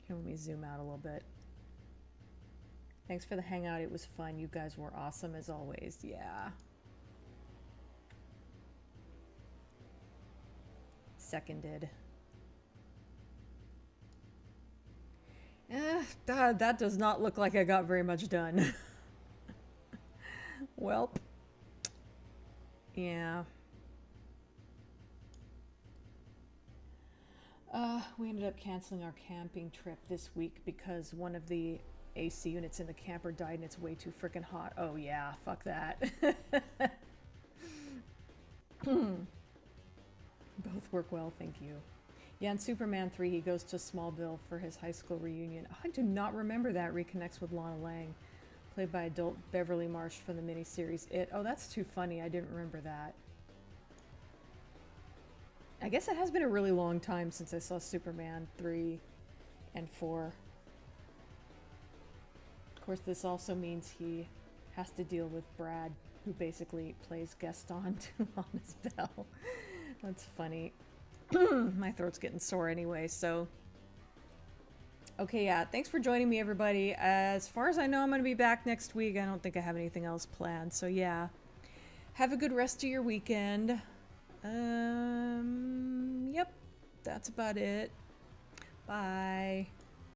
Here, let me zoom out a little bit. Thanks for the hangout. It was fun. You guys were awesome as always. Yeah. Seconded. That does not look like I got very much done. Welp. Yeah. We ended up canceling our camping trip this week because one of the AC units in the camper died and it's way too freaking hot. Oh yeah, fuck that. Both work well, thank you. Yeah, in Superman 3, he goes to Smallville for his high school reunion. Oh, I do not remember that. Reconnects with Lana Lang, played by adult Beverly Marsh from the miniseries It. Oh, that's too funny. I didn't remember that. I guess it has been a really long time since I saw Superman 3 and 4. Of course, this also means he has to deal with Brad, who basically plays Gaston to Lana's Belle. That's funny. My throat's getting sore anyway, so... Okay, yeah, thanks for joining me, everybody. As far as I know, I'm going to be back next week. I don't think I have anything else planned, so yeah. Have a good rest of your weekend. Yep, that's about it. Bye.